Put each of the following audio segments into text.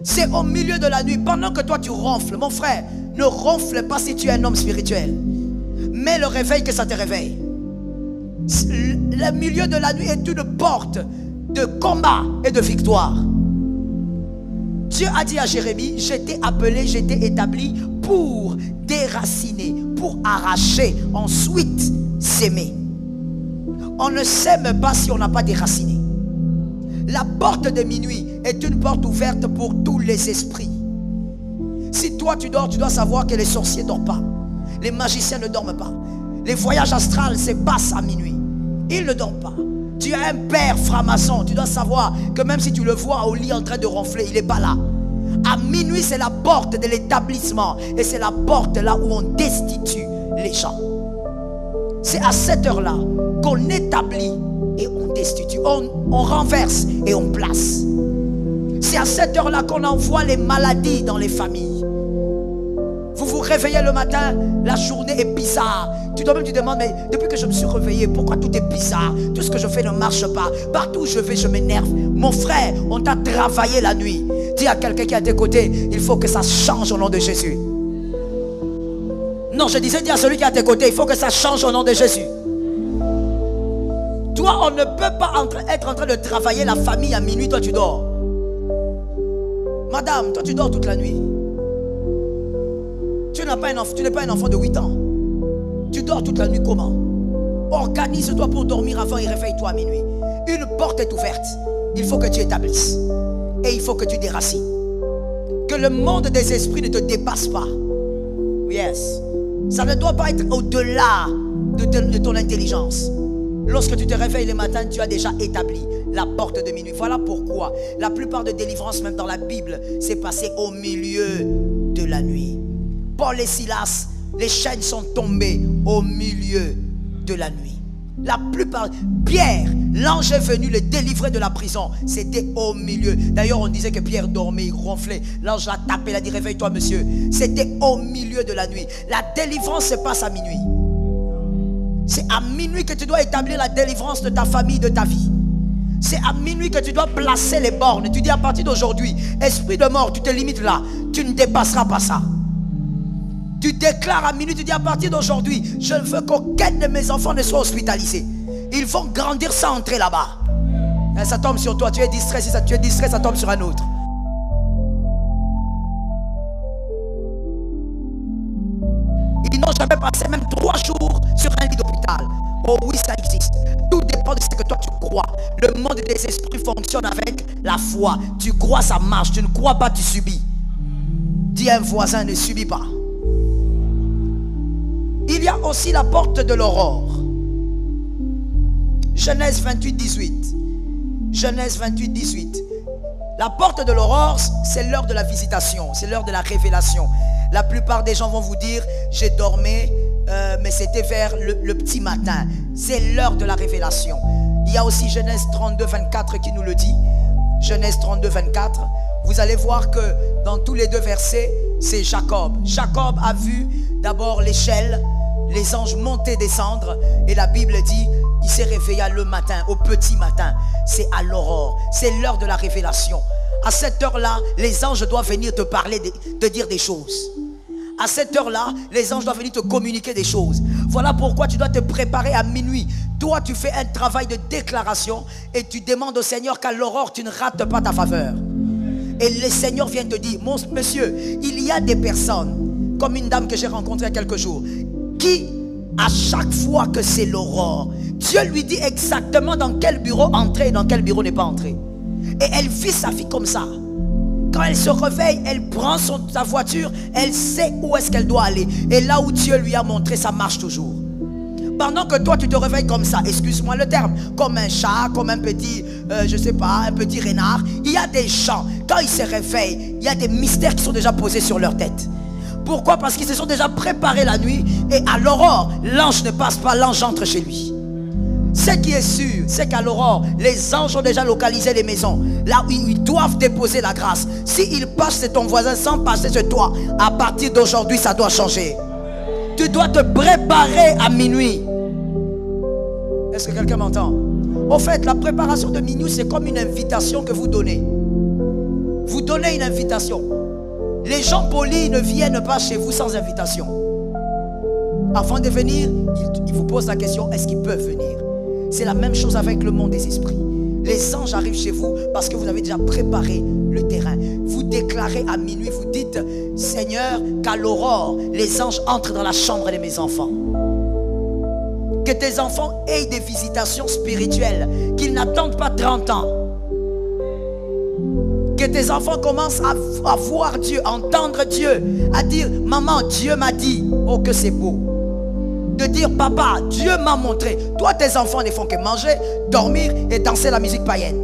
C'est au milieu de la nuit, pendant que toi tu ronfles. Mon frère, ne ronfle pas si tu es un homme spirituel. Mais le réveil, que ça te réveille. Le milieu de la nuit est une porte de combat et de victoire. Dieu a dit à Jérémie, je t'ai appelé, je t'ai établi pour déraciner, pour arracher, ensuite s'aimer. On ne s'aime pas si on n'a pas déraciné. La porte de minuit est une porte ouverte pour tous les esprits. Si toi tu dors, tu dois savoir que les sorciers ne dorment pas. Les magiciens ne dorment pas. Les voyages astrales se passent à minuit. Ils ne dorment pas. Tu as un père franc-maçon, tu dois savoir que même si tu le vois au lit en train de ronfler, il n'est pas là. À minuit, c'est la porte de l'établissement. Et c'est la porte là où on destitue les gens. C'est à cette heure-là qu'on établit et on destitue. On renverse et on place. C'est à cette heure-là qu'on envoie les maladies dans les familles. Vous vous réveillez le matin, la journée est bizarre. Tu dois même te demander, mais depuis que je me suis réveillé, pourquoi tout est bizarre? Tout ce que je fais ne marche pas. Partout où je vais, je m'énerve. Mon frère, on t'a travaillé la nuit. Dis à quelqu'un qui est à tes côtés, il faut que ça change au nom de Jésus. Non, je disais, dis à celui qui est à tes côtés, il faut que ça change au nom de Jésus. Toi, on ne peut pas être en train de travailler la famille à minuit, toi tu dors. Madame, toi tu dors toute la nuit. Tu n'es pas un enfant de 8 ans. Tu dors toute la nuit comment? Organise-toi pour dormir avant et réveille-toi à minuit. Une porte est ouverte. Il faut que tu établisses. Et il faut que tu déracines. Que le monde des esprits ne te dépasse pas. Yes. Ça ne doit pas être au-delà de ton intelligence. Lorsque tu te réveilles le matin, tu as déjà établi la porte de minuit. Voilà pourquoi la plupart des délivrances, même dans la Bible, s'est passé au milieu de la nuit. Paul et Silas, les chaînes sont tombées au milieu de la nuit. La plupart, Pierre, l'ange est venu le délivrer de la prison. C'était au milieu. D'ailleurs, on disait que Pierre dormait, il ronflait. L'ange l'a tapé, il a dit réveille-toi monsieur. C'était au milieu de la nuit. La délivrance se passe à minuit. C'est à minuit que tu dois établir la délivrance de ta famille, de ta vie. C'est à minuit que tu dois placer les bornes. Tu dis à partir d'aujourd'hui, esprit de mort, tu te limites là. Tu ne dépasseras pas ça. Tu déclares à minuit, tu dis à partir d'aujourd'hui, je ne veux qu'aucun de mes enfants ne soit hospitalisé. Ils vont grandir sans entrer là-bas. Et ça tombe sur toi, tu es distrait, si tu es distrait, ça tombe sur un autre. Ils n'ont jamais passé même 3 jours sur un lit d'hôpital. Oh oui, ça existe. Tout dépend de ce que toi tu crois. Le monde des esprits fonctionne avec la foi. Tu crois, ça marche. Tu ne crois pas, tu subis. Dis à un voisin, ne subis pas. Il y a aussi la porte de l'aurore. Genèse 28, 18. Genèse 28, 18. La porte de l'aurore, c'est l'heure de la visitation. C'est l'heure de la révélation. La plupart des gens vont vous dire, j'ai dormi, mais c'était vers le petit matin. C'est l'heure de la révélation. Il y a aussi Genèse 32, 24 qui nous le dit. Genèse 32, 24. Vous allez voir que dans tous les 2 versets, c'est Jacob. Jacob a vu d'abord l'échelle, les anges monter, descendre. Et la Bible dit, il s'est réveillé le matin, au petit matin. C'est à l'aurore. C'est l'heure de la révélation. À cette heure-là, les anges doivent venir te parler, te dire des choses. À cette heure-là, les anges doivent venir te communiquer des choses. Voilà pourquoi tu dois te préparer à minuit. Toi, tu fais un travail de déclaration et tu demandes au Seigneur qu'à l'aurore, tu ne rates pas ta faveur. Et le Seigneur vient te dire, monsieur, il y a des personnes, comme une dame que j'ai rencontrée il y a quelques jours, qui, à chaque fois que c'est l'aurore, Dieu lui dit exactement dans quel bureau entrer et dans quel bureau ne pas entrer. Et elle vit sa vie comme ça. Quand elle se réveille, elle prend sa voiture, elle sait où est-ce qu'elle doit aller. Et là où Dieu lui a montré, ça marche toujours. Pendant que toi tu te réveilles comme ça, excuse-moi le terme, comme un chat, comme un petit, je sais pas, un petit renard. Il y a des gens, quand ils se réveillent, il y a des mystères qui sont déjà posés sur leur tête. Pourquoi? Parce qu'ils se sont déjà préparés la nuit. Et à l'aurore, l'ange ne passe pas, l'ange entre chez lui. Ce qui est sûr, c'est qu'à l'aurore, les anges ont déjà localisé les maisons, là où ils doivent déposer la grâce. S'ils passent chez ton voisin sans passer chez toi, à partir d'aujourd'hui, ça doit changer. Tu dois te préparer à minuit. Est-ce que quelqu'un m'entend? Au fait, la préparation de minuit, c'est comme une invitation que vous donnez. Vous donnez une invitation. Les gens polis ne viennent pas chez vous sans invitation. Avant de venir, ils vous posent la question, est-ce qu'ils peuvent venir? C'est la même chose avec le monde des esprits. Les anges arrivent chez vous parce que vous avez déjà préparé le terrain. Vous déclarez à minuit, vous dites, Seigneur, qu'à l'aurore, les anges entrent dans la chambre de mes enfants. Que tes enfants aient des visitations spirituelles, qu'ils n'attendent pas 30 ans. Que tes enfants commencent à voir Dieu, à entendre Dieu, à dire, maman, Dieu m'a dit, oh que c'est beau. De dire, papa, Dieu m'a montré. Toi, tes enfants ne font que manger, dormir et danser la musique païenne.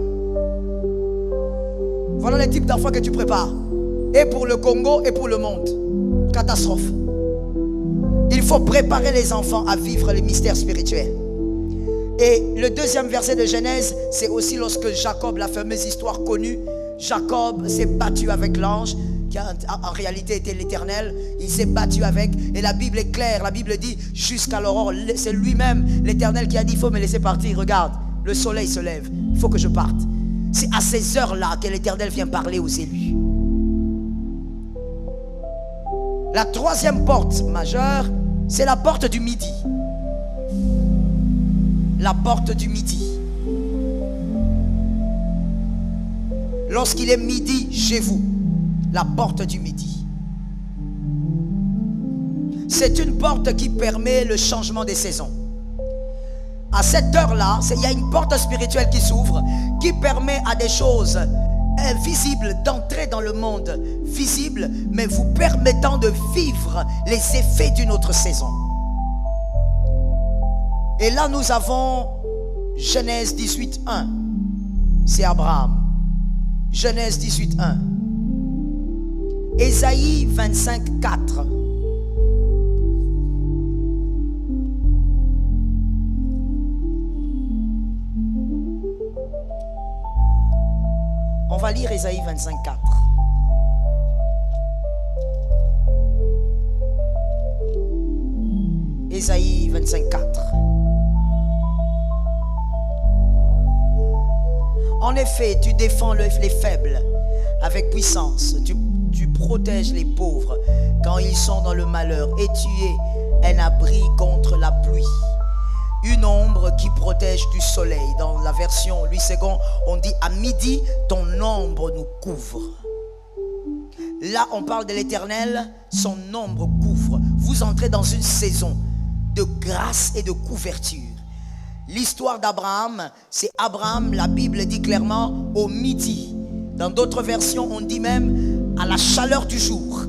Voilà le type d'enfants que tu prépares. Et pour le Congo et pour le monde. Catastrophe. Il faut préparer les enfants à vivre les mystères spirituels. Et le deuxième verset de Genèse, c'est aussi lorsque Jacob, la fameuse histoire connue, Jacob s'est battu avec l'ange, qui en réalité était l'Éternel. Il s'est battu avec, et la Bible est claire, la Bible dit, jusqu'à l'aurore, c'est lui-même, l'Éternel, qui a dit, il faut me laisser partir, regarde, le soleil se lève, il faut que je parte. C'est à ces heures-là que l'Éternel vient parler aux élus. La troisième porte majeure, c'est la porte du midi. La porte du midi. Lorsqu'il est midi chez vous, la porte du midi. C'est une porte qui permet le changement des saisons. À cette heure-là, il y a une porte spirituelle qui s'ouvre, qui permet à des choses invisibles d'entrer dans le monde visible, mais vous permettant de vivre les effets d'une autre saison. Et là, nous avons Genèse 18:1. C'est Abraham. Genèse 18:1. Ésaïe 25:4. On va lire Ésaïe 25:4. Ésaïe 25:4. En effet, tu défends les faibles avec puissance. Tu protèges les pauvres quand ils sont dans le malheur. Et tu es un abri contre la pluie. Une ombre qui protège du soleil. Dans la version Louis II, on dit à midi, ton ombre nous couvre. Là, on parle de l'Éternel, son ombre couvre. Vous entrez dans une saison de grâce et de couverture. L'histoire d'Abraham, c'est Abraham, la Bible dit clairement, au midi. Dans d'autres versions, on dit même à la chaleur du jour.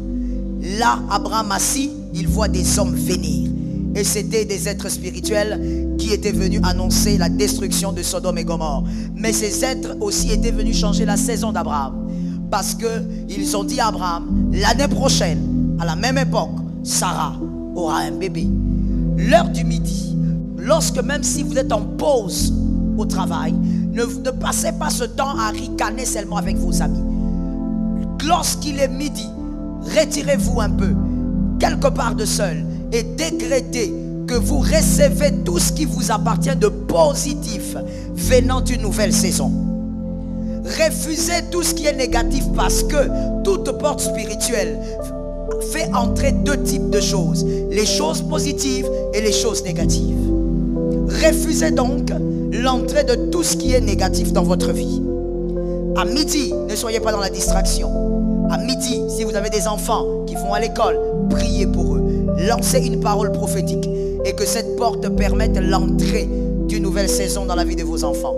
Là, Abraham assis, il voit des hommes venir. Et c'était des êtres spirituels qui étaient venus annoncer la destruction de Sodome et Gomorrhe. Mais ces êtres aussi étaient venus changer la saison d'Abraham. Parce qu'ils ont dit à Abraham, l'année prochaine, à la même époque, Sarah aura un bébé. L'heure du midi, lorsque même si vous êtes en pause au travail, ne passez pas ce temps à ricaner seulement avec vos amis. Lorsqu'il est midi, retirez-vous un peu, quelque part de seul, et décrétez que vous recevez tout ce qui vous appartient de positif venant d'une nouvelle saison. Refusez tout ce qui est négatif parce que toute porte spirituelle fait entrer deux types de choses, les choses positives et les choses négatives. Refusez donc l'entrée de tout ce qui est négatif dans votre vie. À midi, ne soyez pas dans la distraction. À midi, si vous avez des enfants qui vont à l'école, priez pour eux. Lancez une parole prophétique et que cette porte permette l'entrée d'une nouvelle saison dans la vie de vos enfants.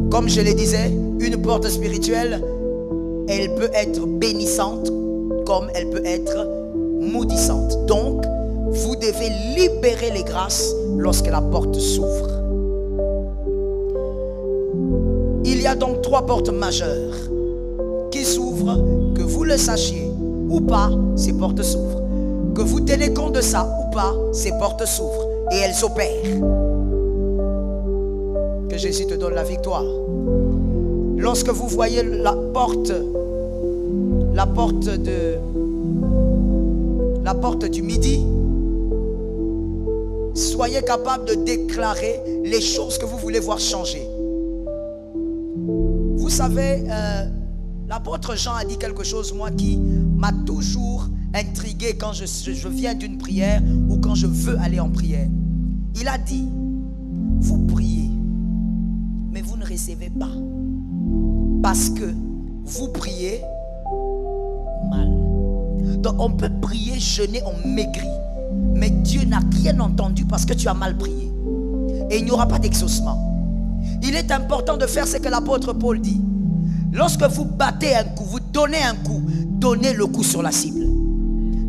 Comme je le disais, une porte spirituelle, elle peut être bénissante comme elle peut être maudissante. Donc, vous devez libérer les grâces lorsque la porte s'ouvre. Il y a donc trois portes majeures qui s'ouvrent, que vous le sachiez ou pas, ces portes s'ouvrent. Que vous tenez compte de ça ou pas, ces portes s'ouvrent et elles opèrent. Que Jésus te donne la victoire. Lorsque vous voyez la porte du midi, soyez capable de déclarer les choses que vous voulez voir changer. Vous savez, L'apôtre Jean a dit quelque chose, moi, qui m'a toujours intrigué quand je viens d'une prière ou quand je veux aller en prière. Il a dit, vous priez, mais vous ne recevez pas. Parce que vous priez mal. Donc on peut prier, jeûner, on maigrit. Mais Dieu n'a rien entendu parce que tu as mal prié. Et il n'y aura pas d'exaucement. Il est important de faire ce que l'apôtre Paul dit. Lorsque vous battez un coup, vous donnez un coup, donnez le coup sur la cible.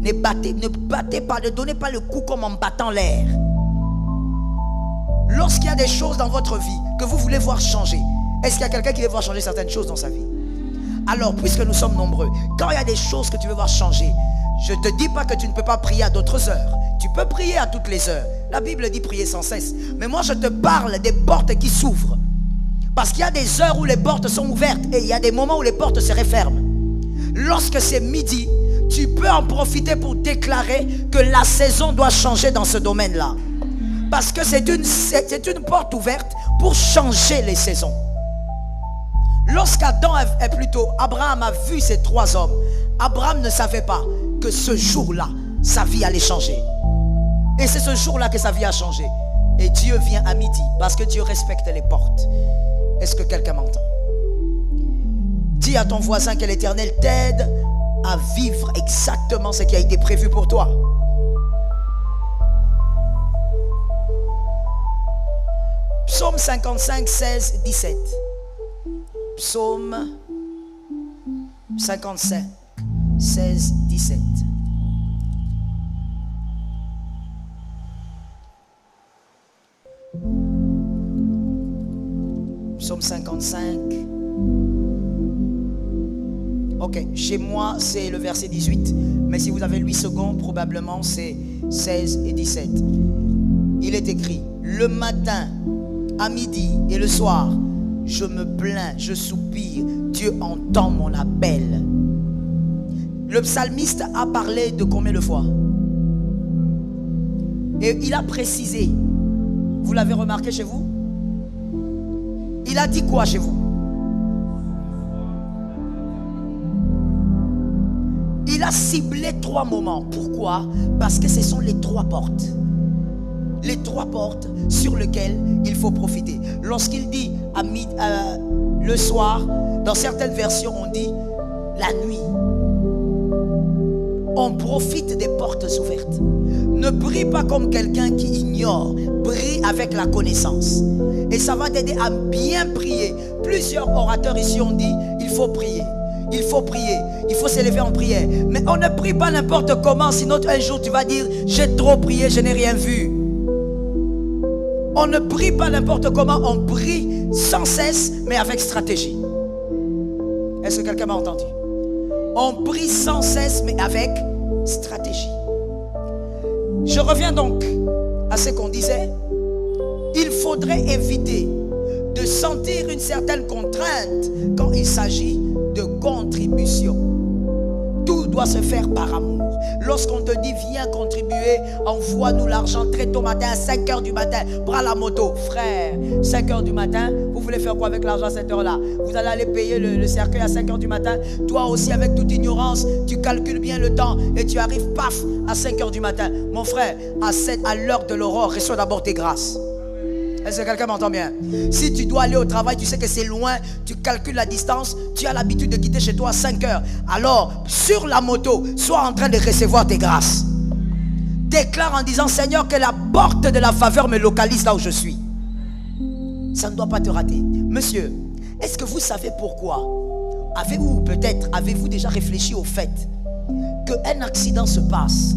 Ne battez pas, ne donnez pas le coup comme en battant l'air. Lorsqu'il y a des choses dans votre vie que vous voulez voir changer, est-ce qu'il y a quelqu'un qui veut voir changer certaines choses dans sa vie? Alors, puisque nous sommes nombreux, quand il y a des choses que tu veux voir changer, je ne te dis pas que tu ne peux pas prier à d'autres heures. Tu peux prier à toutes les heures. La Bible dit prier sans cesse. Mais moi, je te parle des portes qui s'ouvrent. Parce qu'il y a des heures où les portes sont ouvertes et il y a des moments où les portes se referment. Lorsque c'est midi, tu peux en profiter pour déclarer que la saison doit changer dans ce domaine-là. Parce que c'est une porte ouverte pour changer les saisons. Abraham a vu ces trois hommes. Abraham ne savait pas que ce jour-là, sa vie allait changer. Et c'est ce jour-là que sa vie a changé. Et Dieu vient à midi parce que Dieu respecte les portes. Est-ce que quelqu'un m'entend? Dis à ton voisin que l'Éternel t'aide à vivre exactement ce qui a été prévu pour toi. Psaume 55, 16, 17. Psaume 55, 16, 17. Psaume 55. Ok, chez moi c'est le verset 18, mais si vous avez 8 secondes, probablement c'est 16 et 17. Il est écrit, le matin, à midi et le soir, je me plains, je soupire, Dieu entend mon appel. Le psalmiste a parlé de combien de fois? Et il a précisé, vous l'avez remarqué chez vous? Il a dit quoi chez vous? Il a ciblé 3 moments. Pourquoi? Parce que ce sont les 3 portes. Les 3 portes sur lesquelles il faut profiter. Lorsqu'il dit le soir, dans certaines versions on dit la nuit. On profite des portes ouvertes. Ne prie pas comme quelqu'un qui ignore. Prie avec la connaissance. Et ça va t'aider à bien prier. Plusieurs orateurs ici ont dit, il faut prier. Il faut prier. Il faut s'élever en prière. Mais on ne prie pas n'importe comment. Sinon un jour tu vas dire, j'ai trop prié, je n'ai rien vu. On ne prie pas n'importe comment. On prie sans cesse, mais avec stratégie. Est-ce que quelqu'un m'a entendu? On prie sans cesse, mais avec stratégie. Je reviens donc à ce qu'on disait. Il faudrait éviter de sentir une certaine contrainte quand il s'agit de contribution. Tout doit se faire par amour. Lorsqu'on te dit viens contribuer, envoie-nous l'argent très tôt matin à 5 h du matin, prends la moto. Frère, 5 h du matin, vous voulez faire quoi avec l'argent à cette heure-là? Vous allez aller payer le cercueil à 5 h du matin. Toi aussi avec toute ignorance, tu calcules bien le temps et tu arrives paf à 5 h du matin. Mon frère, à l'heure de l'aurore, reçois d'abord tes grâces. Est-ce que quelqu'un m'entend bien? Si tu dois aller au travail, tu sais que c'est loin, tu calcules la distance, tu as l'habitude de quitter chez toi à 5 h. Alors, sur la moto, sois en train de recevoir tes grâces. Déclare en disant, Seigneur, que la porte de la faveur me localise là où je suis. Ça ne doit pas te rater. Monsieur, est-ce que vous savez pourquoi? Avez-vous déjà réfléchi au fait qu'un accident se passe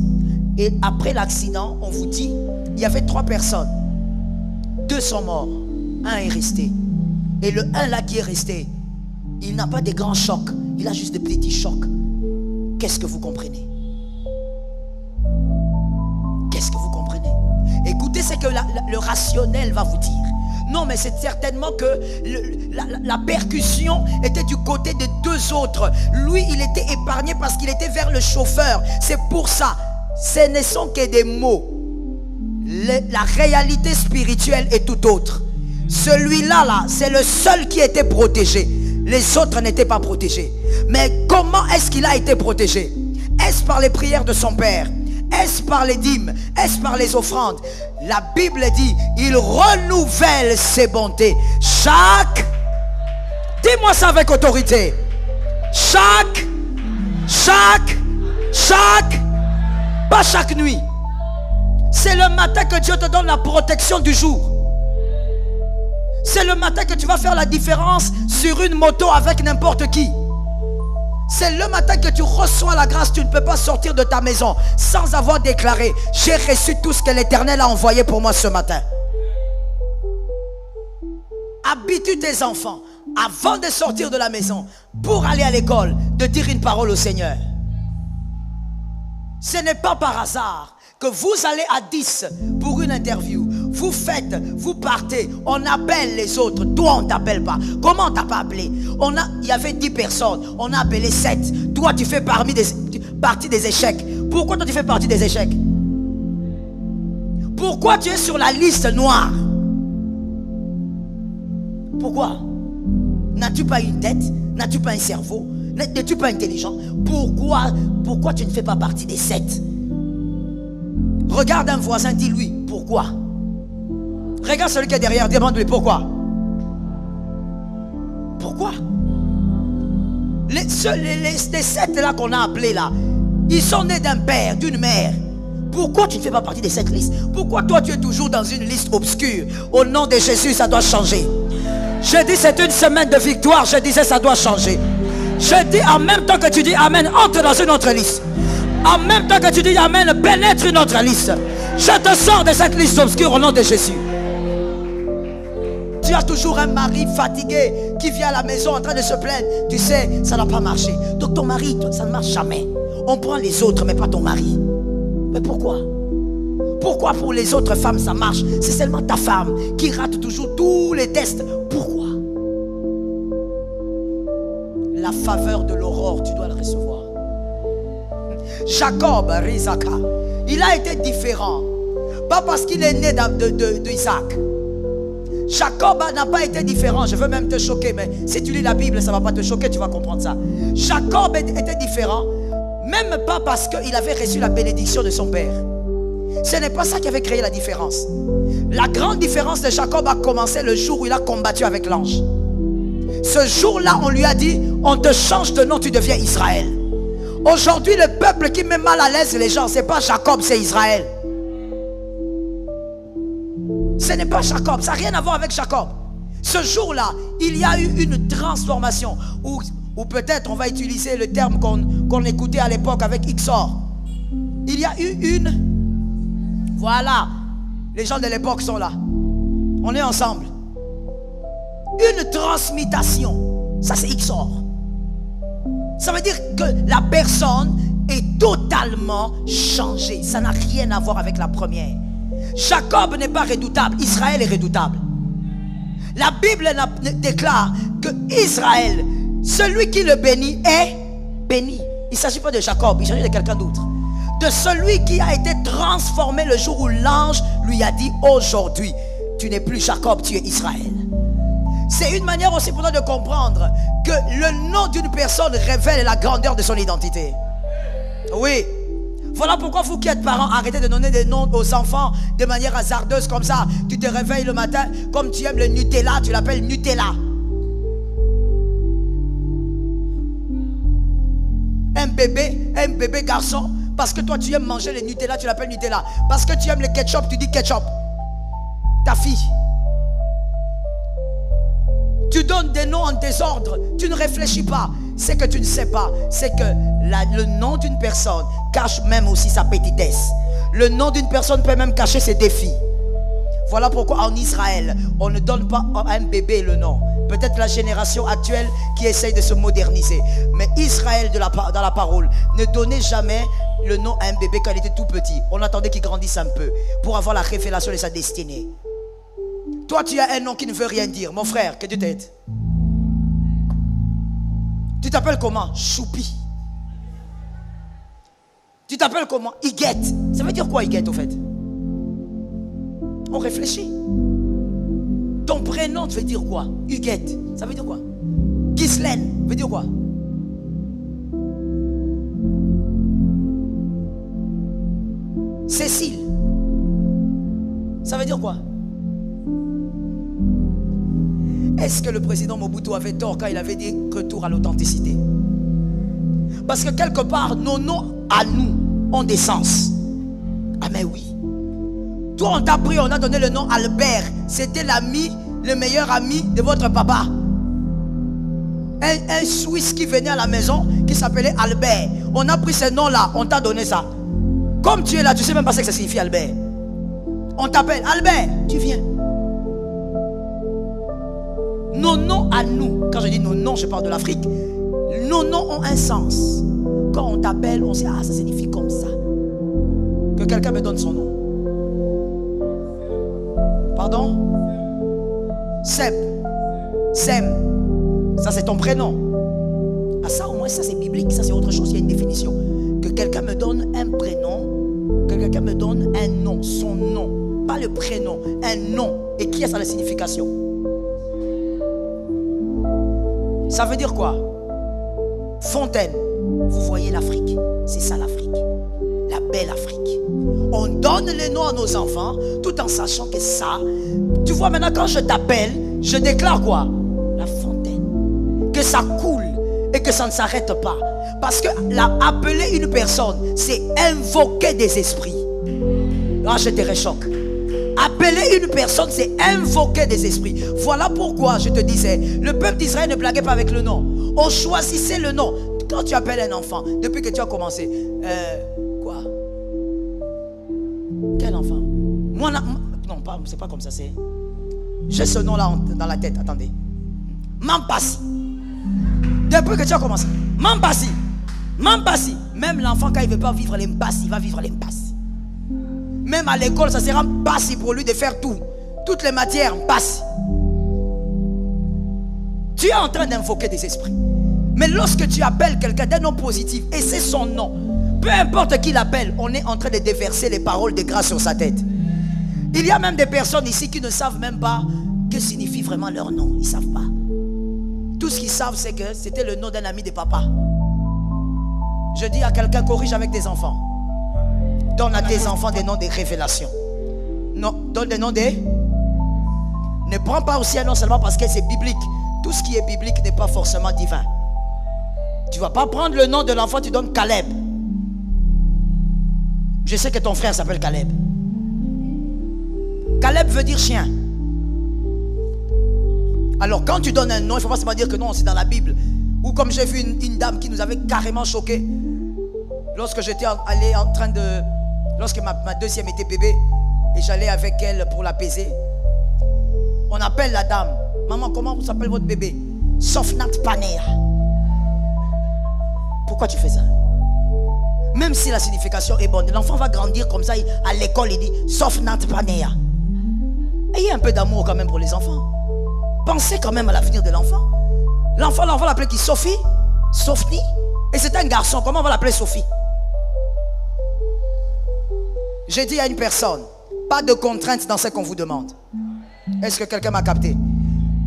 et après l'accident, on vous dit, il y avait 3 personnes. 2 sont morts, 1 est resté. Et le 1 là qui est resté, il n'a pas de grands chocs, il a juste des petits chocs. Qu'est-ce que vous comprenez? Qu'est-ce que vous comprenez? Écoutez ce que le rationnel va vous dire. Non, mais c'est certainement que la percussion était du côté des 2 autres. Lui, il était épargné parce qu'il était vers le chauffeur. C'est pour ça, ce ne sont que des mots. La réalité spirituelle est tout autre. Celui-là, c'est le seul qui était protégé. les autres n'étaient pas protégés. Mais comment est-ce qu'il a été protégé? Est-ce par les prières de son père? Est-ce par les dîmes? Est-ce par les offrandes? La Bible dit, il renouvelle ses bontés. Dis-moi ça avec autorité. Pas chaque nuit. C'est le matin que Dieu te donne la protection du jour. C'est le matin que tu vas faire la différence sur une moto avec n'importe qui. C'est le matin que tu reçois la grâce. Tu ne peux pas sortir de ta maison sans avoir déclaré: j'ai reçu tout ce que l'Éternel a envoyé pour moi ce matin. Habitue tes enfants, avant de sortir de la maison, pour aller à l'école, de dire une parole au Seigneur. Ce n'est pas par hasard que vous allez à 10 pour une interview. Vous faites, vous partez, on appelle les autres. Toi, on ne t'appelle pas. Comment on ne t'a pas appelé? Il y avait 10 personnes, on a appelé 7. Toi, tu fais partie des échecs. Pourquoi toi, tu fais partie des échecs? Pourquoi tu es sur la liste noire? Pourquoi? N'as-tu pas une tête? N'as-tu pas un cerveau? N'es-tu pas intelligent? Pourquoi tu ne fais pas partie des 7? Regarde un voisin, dis-lui pourquoi. Regarde celui qui est derrière, demande-lui pourquoi. Pourquoi? Les 7 là qu'on a appelés là, ils sont nés d'un père, d'une mère. Pourquoi tu ne fais pas partie de cette liste? Pourquoi toi tu es toujours dans une liste obscure? Au nom de Jésus, ça doit changer. Je dis c'est une semaine de victoire. Je disais ça doit changer. Je dis en même temps que tu dis Amen, entre dans une autre liste. En même temps que tu dis Amen, pénètre une autre liste. Je te sors de cette liste obscure au nom de Jésus. Tu as toujours un mari fatigué qui vient à la maison en train de se plaindre. Tu sais, ça n'a pas marché. Donc ton mari, ça ne marche jamais. On prend les autres mais pas ton mari. Mais pourquoi? Pourquoi pour les autres femmes ça marche? C'est seulement ta femme qui rate toujours tous les tests. Pourquoi? La faveur de l'aurore, tu dois le recevoir. Jacob, Rizaka, il a été différent. Pas parce qu'il est né d'Isaac. Jacob n'a pas été différent. Je veux même te choquer, mais si tu lis la Bible, ça ne va pas te choquer, tu vas comprendre ça. Jacob était différent, même pas parce qu'il avait reçu la bénédiction de son père. Ce n'est pas ça qui avait créé la différence. La grande différence de Jacob a commencé le jour où il a combattu avec l'ange. Ce jour-là, on lui a dit: on te change de nom, tu deviens Israël. Aujourd'hui, le peuple qui met mal à l'aise les gens, ce n'est pas Jacob, c'est Israël. Ce n'est pas Jacob, ça n'a rien à voir avec Jacob. Ce jour-là, il y a eu une transformation. Ou peut-être on va utiliser le terme qu'on écoutait à l'époque avec XOR. Il y a eu une... Voilà, les gens de l'époque sont là. On est ensemble. Une transmutation. Ça c'est XOR. Ça veut dire que la personne est totalement changée. Ça n'a rien à voir avec la première. Jacob n'est pas redoutable, Israël est redoutable. La Bible déclare que Israël, celui qui le bénit est béni. Il ne s'agit pas de Jacob, il s'agit de quelqu'un d'autre. De celui qui a été transformé le jour où l'ange lui a dit: aujourd'hui, tu n'es plus Jacob, tu es Israël. C'est une manière aussi pour nous de comprendre que le nom d'une personne révèle la grandeur de son identité. Oui. Voilà pourquoi vous qui êtes parents, arrêtez de donner des noms aux enfants de manière hasardeuse comme ça. Tu te réveilles le matin, comme tu aimes le Nutella, tu l'appelles Nutella. Un bébé garçon, parce que toi tu aimes manger le Nutella, tu l'appelles Nutella. Parce que tu aimes le ketchup, tu dis ketchup. Ta fille. Tu donnes des noms en désordre, tu ne réfléchis pas. C'est que tu ne sais pas, c'est que le nom d'une personne cache même aussi sa petitesse. Le nom d'une personne peut même cacher ses défis. Voilà pourquoi en Israël, on ne donne pas à un bébé le nom. Peut-être la génération actuelle qui essaye de se moderniser. Mais Israël dans la parole ne donnait jamais le nom à un bébé quand il était tout petit. On attendait qu'il grandisse un peu pour avoir la révélation de sa destinée. Toi, tu as un nom qui ne veut rien dire. Mon frère, que Dieu t'aide. Tu t'appelles comment? Choupi. Tu t'appelles comment? Iguette. Ça veut dire quoi Iguette au fait? On réfléchit. Ton prénom veut dire quoi? Huguette. Ça veut dire quoi? Ghislaine veut dire quoi? Cécile, ça veut dire quoi? Est-ce que le président Mobutu avait tort quand il avait dit retour à l'authenticité? Parce que quelque part, nos noms à nous ont des sens. Ah mais oui. Toi on t'a pris, on a donné le nom Albert. C'était l'ami, le meilleur ami de votre papa. Un Suisse qui venait à la maison, qui s'appelait Albert. On a pris ce nom-là, on t'a donné ça. Comme tu es là, tu sais même pas ce que ça signifie Albert. On t'appelle Albert, tu viens. Nos noms à nous, quand je dis nos noms, je parle de l'Afrique. Nos noms ont un sens. Quand on t'appelle, on sait, ah, ça signifie comme ça. Que quelqu'un me donne son nom. Pardon? Seb. Sem. Ça c'est ton prénom. Ah ça au moins, ça c'est biblique. Ça c'est autre chose, il y a une définition. Que quelqu'un me donne un prénom. Que quelqu'un me donne un nom. Son nom. Pas le prénom. Un nom. Et qui a ça la signification? Ça veut dire quoi? Fontaine. Vous voyez l'Afrique. C'est ça l'Afrique. La belle Afrique. On donne les noms à nos enfants tout en sachant que ça... Tu vois maintenant quand je t'appelle, je déclare quoi? La fontaine. Que ça coule et que ça ne s'arrête pas. Parce que appeler une personne, c'est invoquer des esprits. Là je te réchoque. Appeler une personne, c'est invoquer des esprits. Voilà pourquoi je te disais, le peuple d'Israël ne blaguait pas avec le nom. On choisissait le nom. Quand tu appelles un enfant, depuis que tu as commencé, quoi? Quel enfant? Moi, non, c'est pas comme ça, c'est... J'ai ce nom-là dans la tête, attendez. Mampassi. Depuis que tu as commencé, Mampassi. Mampassi. Même l'enfant, quand il ne veut pas vivre l'impasse, il va vivre l'impasse. Même à l'école, ça sera passi pour lui de faire tout. Toutes les matières, passi. Tu es en train d'invoquer des esprits. Mais lorsque tu appelles quelqu'un d'un nom positif, et c'est son nom, peu importe qui l'appelle, on est en train de déverser les paroles de grâce sur sa tête. Il y a même des personnes ici qui ne savent même pas que signifie vraiment leur nom. Ils ne savent pas. Tout ce qu'ils savent, c'est que c'était le nom d'un ami de papa. Je dis à quelqu'un, corrige avec tes enfants. Donne à tes enfants des noms de révélation. Non, donne des noms de... Ne prends pas aussi un nom seulement parce que c'est biblique. Tout ce qui est biblique n'est pas forcément divin. Tu ne vas pas prendre le nom de l'enfant, tu donnes Caleb. Je sais que ton frère s'appelle Caleb. Caleb veut dire chien. Alors quand tu donnes un nom, il ne faut pas seulement dire que non, c'est dans la Bible. Ou comme j'ai vu une dame qui nous avait carrément choqué. Lorsque j'étais allé en train de... Lorsque ma deuxième était bébé, et j'allais avec elle pour l'apaiser. On appelle la dame. Maman, comment vous s'appelle votre bébé? Sofnat Panea. Pourquoi tu fais ça? Même si la signification est bonne, l'enfant va grandir comme ça, à l'école il dit Sofnat Panea. Ayez un peu d'amour quand même pour les enfants. Pensez quand même à l'avenir de l'enfant. L'enfant, on va l'appeler qui? Sophie? Sophie? Et c'est un garçon, comment on va l'appeler Sophie? J'ai dit à une personne, pas de contraintes dans ce qu'on vous demande. Est-ce que quelqu'un m'a capté?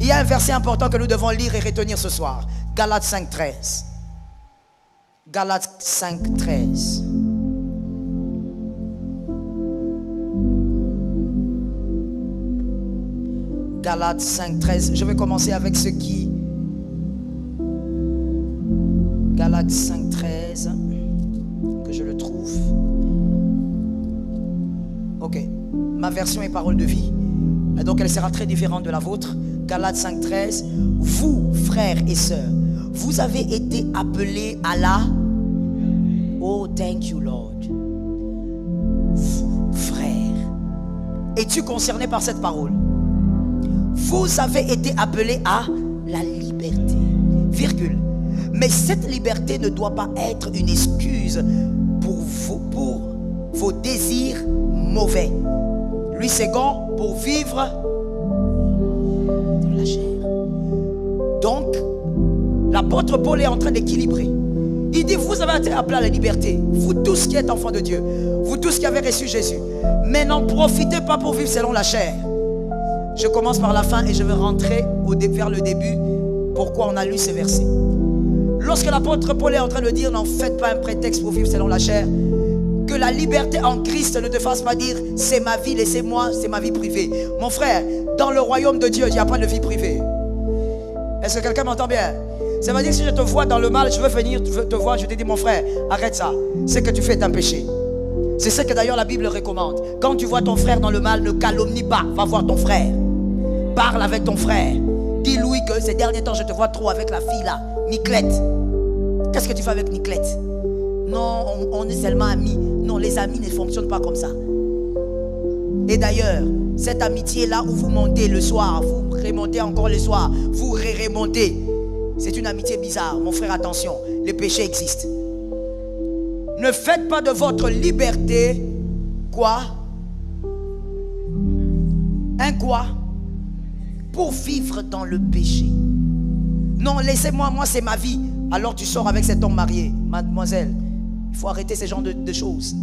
Il y a un verset important que nous devons lire et retenir ce soir. Galates 5:13. Galates 5:13. Galates 5:13. Je vais commencer avec ce qui... Galates 5:13. Que je le trouve. Ok. Ma version est parole de vie. Et donc elle sera très différente de la vôtre. Galates 5:13. Vous, frères et sœurs, vous avez été appelés à la... Oh, thank you, Lord. Vous, frères. Es-tu concerné par cette parole? Vous avez été appelés à la liberté. Virgule. Mais cette liberté ne doit pas être une excuse pour vos désirs mauvais. Lui second, pour vivre de la chair. Donc, l'apôtre Paul est en train d'équilibrer. Il dit, vous avez été appelés à la liberté. Vous tous qui êtes enfants de Dieu. Vous tous qui avez reçu Jésus. Mais n'en profitez pas pour vivre selon la chair. Je commence par la fin et je vais rentrer vers le début pourquoi on a lu ces versets. Lorsque l'apôtre Paul est en train de dire, n'en faites pas un prétexte pour vivre selon la chair, que la liberté en Christ ne te fasse pas dire, c'est ma vie, laissez-moi, c'est ma vie privée. Mon frère, dans le royaume de Dieu, il n'y a pas de vie privée. Est-ce que quelqu'un m'entend bien? Ça veut dire que si je te vois dans le mal, je veux venir te voir, je te dis, mon frère, arrête ça. Ce que tu fais est un péché. C'est ce que d'ailleurs la Bible recommande. Quand tu vois ton frère dans le mal, ne calomnie pas, va voir ton frère. Parle avec ton frère. Dis-lui que ces derniers temps, je te vois trop avec la fille là, Niclette. Qu'est-ce que tu fais avec Niclette? Non, on est seulement amis. Non, les amis ne fonctionnent pas comme ça. Et d'ailleurs, cette amitié-là où vous montez le soir, vous remontez encore le soir, vous remontez, c'est une amitié bizarre. Mon frère, attention, les péchés existent. Ne faites pas de votre liberté, quoi? Un quoi? Pour vivre dans le péché. Non, laissez-moi, moi c'est ma vie. Alors tu sors avec cet homme marié. Mademoiselle, il faut arrêter ce genre de choses.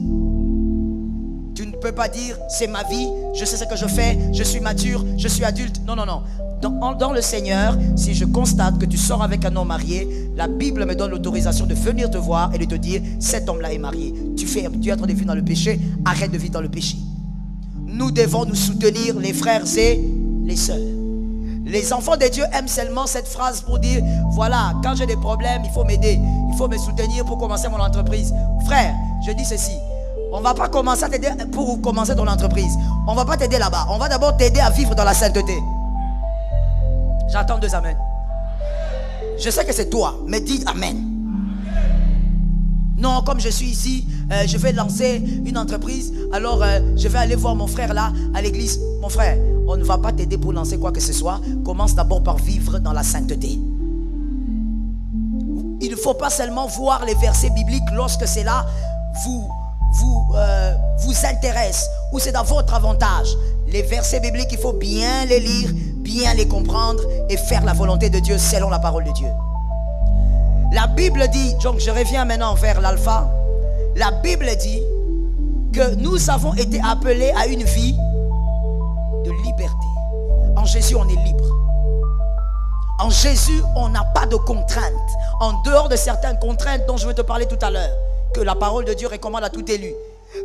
Tu ne peux pas dire, c'est ma vie, je sais ce que je fais, je suis mature, je suis adulte. Non, non, non. Dans le Seigneur, si je constate que tu sors avec un homme marié, la Bible me donne l'autorisation de venir te voir et de te dire, cet homme-là est marié. Tu es en train de vivre dans le péché, arrête de vivre dans le péché. Nous devons nous soutenir, les frères et les sœurs. Les enfants de Dieu aiment seulement cette phrase pour dire, voilà, quand j'ai des problèmes, il faut m'aider, il faut me soutenir pour commencer mon entreprise. Frère, je dis ceci, on ne va pas commencer à t'aider pour commencer ton entreprise. On ne va pas t'aider là-bas, on va d'abord t'aider à vivre dans la sainteté. J'entends 2 amens. Je sais que c'est toi, mais dis amen. Non, comme je suis ici, je vais lancer une entreprise, alors je vais aller voir mon frère là, à l'église. Mon frère, on ne va pas t'aider pour lancer quoi que ce soit. Commence d'abord par vivre dans la sainteté. Il ne faut pas seulement voir les versets bibliques lorsque c'est là vous intéresse ou c'est dans votre avantage. Les versets bibliques, il faut bien les lire, bien les comprendre et faire la volonté de Dieu selon la parole de Dieu. La Bible dit, donc je reviens maintenant vers l'alpha. La Bible dit que nous avons été appelés à une vie de liberté. En Jésus, on est libre. En Jésus, on n'a pas de contraintes. En dehors de certaines contraintes dont je vais te parler tout à l'heure, que la parole de Dieu recommande à tout élu.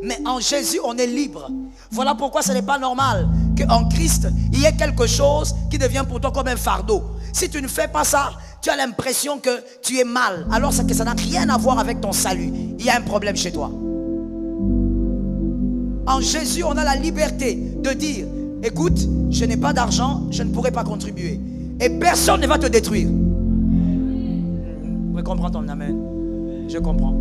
Mais en Jésus, on est libre. Voilà pourquoi ce n'est pas normal qu'en Christ, il y ait quelque chose qui devient pour toi comme un fardeau. Si tu ne fais pas ça, tu as l'impression que tu es mal. Alors que ça n'a rien à voir avec ton salut. Il y a un problème chez toi. En Jésus, on a la liberté de dire, écoute, je n'ai pas d'argent, je ne pourrai pas contribuer. Et personne ne va te détruire. Vous comprenez ton amen? Je comprends.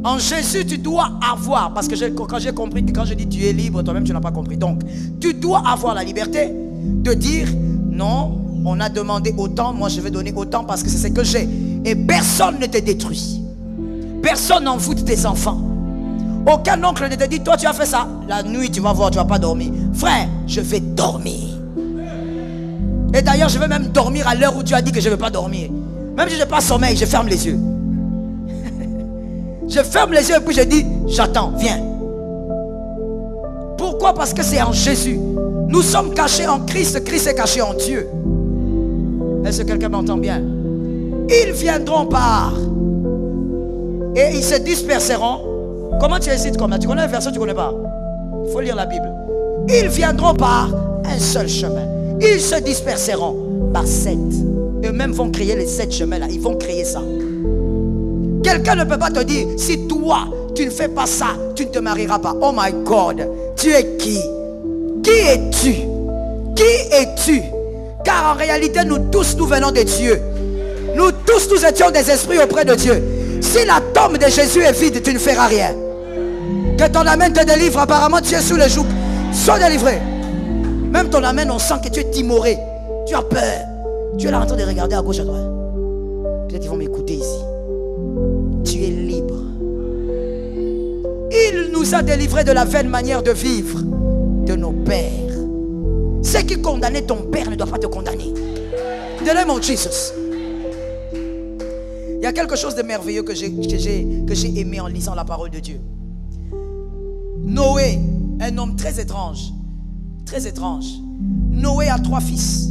En Jésus, tu dois avoir, parce que quand j'ai compris, quand je dis tu es libre, toi-même tu n'as pas compris. Donc, tu dois avoir la liberté de dire, non, on a demandé autant, moi je vais donner autant parce que c'est ce que j'ai. Et personne ne te détruit. Personne n'envoûte tes enfants. Aucun oncle ne te dit, toi tu as fait ça. La nuit tu vas voir, tu ne vas pas dormir. Frère, je vais dormir. Et d'ailleurs, je vais même dormir à l'heure où tu as dit que je ne vais pas dormir. Même si je n'ai pas sommeil, je ferme les yeux. Je ferme les yeux et puis je dis, j'attends, viens. Pourquoi? Parce que c'est en Jésus. Nous sommes cachés en Christ, Christ est caché en Dieu. Est-ce que quelqu'un m'entend bien? Ils viendront par et ils se disperseront. Comment tu hésites comme ça? Tu connais le verset, tu ne connais pas? Il faut lire la Bible. Ils viendront par un seul chemin. Ils se disperseront par 7. Eux-mêmes vont créer les 7 chemins là. Ils vont créer ça. Quelqu'un ne peut pas te dire, si toi, tu ne fais pas ça, tu ne te marieras pas. Oh my God, tu es qui? Qui es-tu? Qui es-tu? Car en réalité, nous tous, nous venons de Dieu. Nous tous, nous étions des esprits auprès de Dieu. Si la tombe de Jésus est vide, tu ne feras rien. Que ton amen te délivre, apparemment tu es sous le joug. Sois délivré. Même ton amen, on sent que tu es timoré. Tu as peur. Tu es là en train de regarder à gauche, à droite. Peut-être qu'ils vont m'écouter ici. Tu es libre. Il nous a délivrés de la vaine manière de vivre de nos pères. Ce qui condamnait ton père ne doit pas te condamner. The name of Jesus. Il y a quelque chose de merveilleux que j'ai aimé en lisant la parole de Dieu. Noé, un homme très étrange. Très étrange. Noé a 3 fils.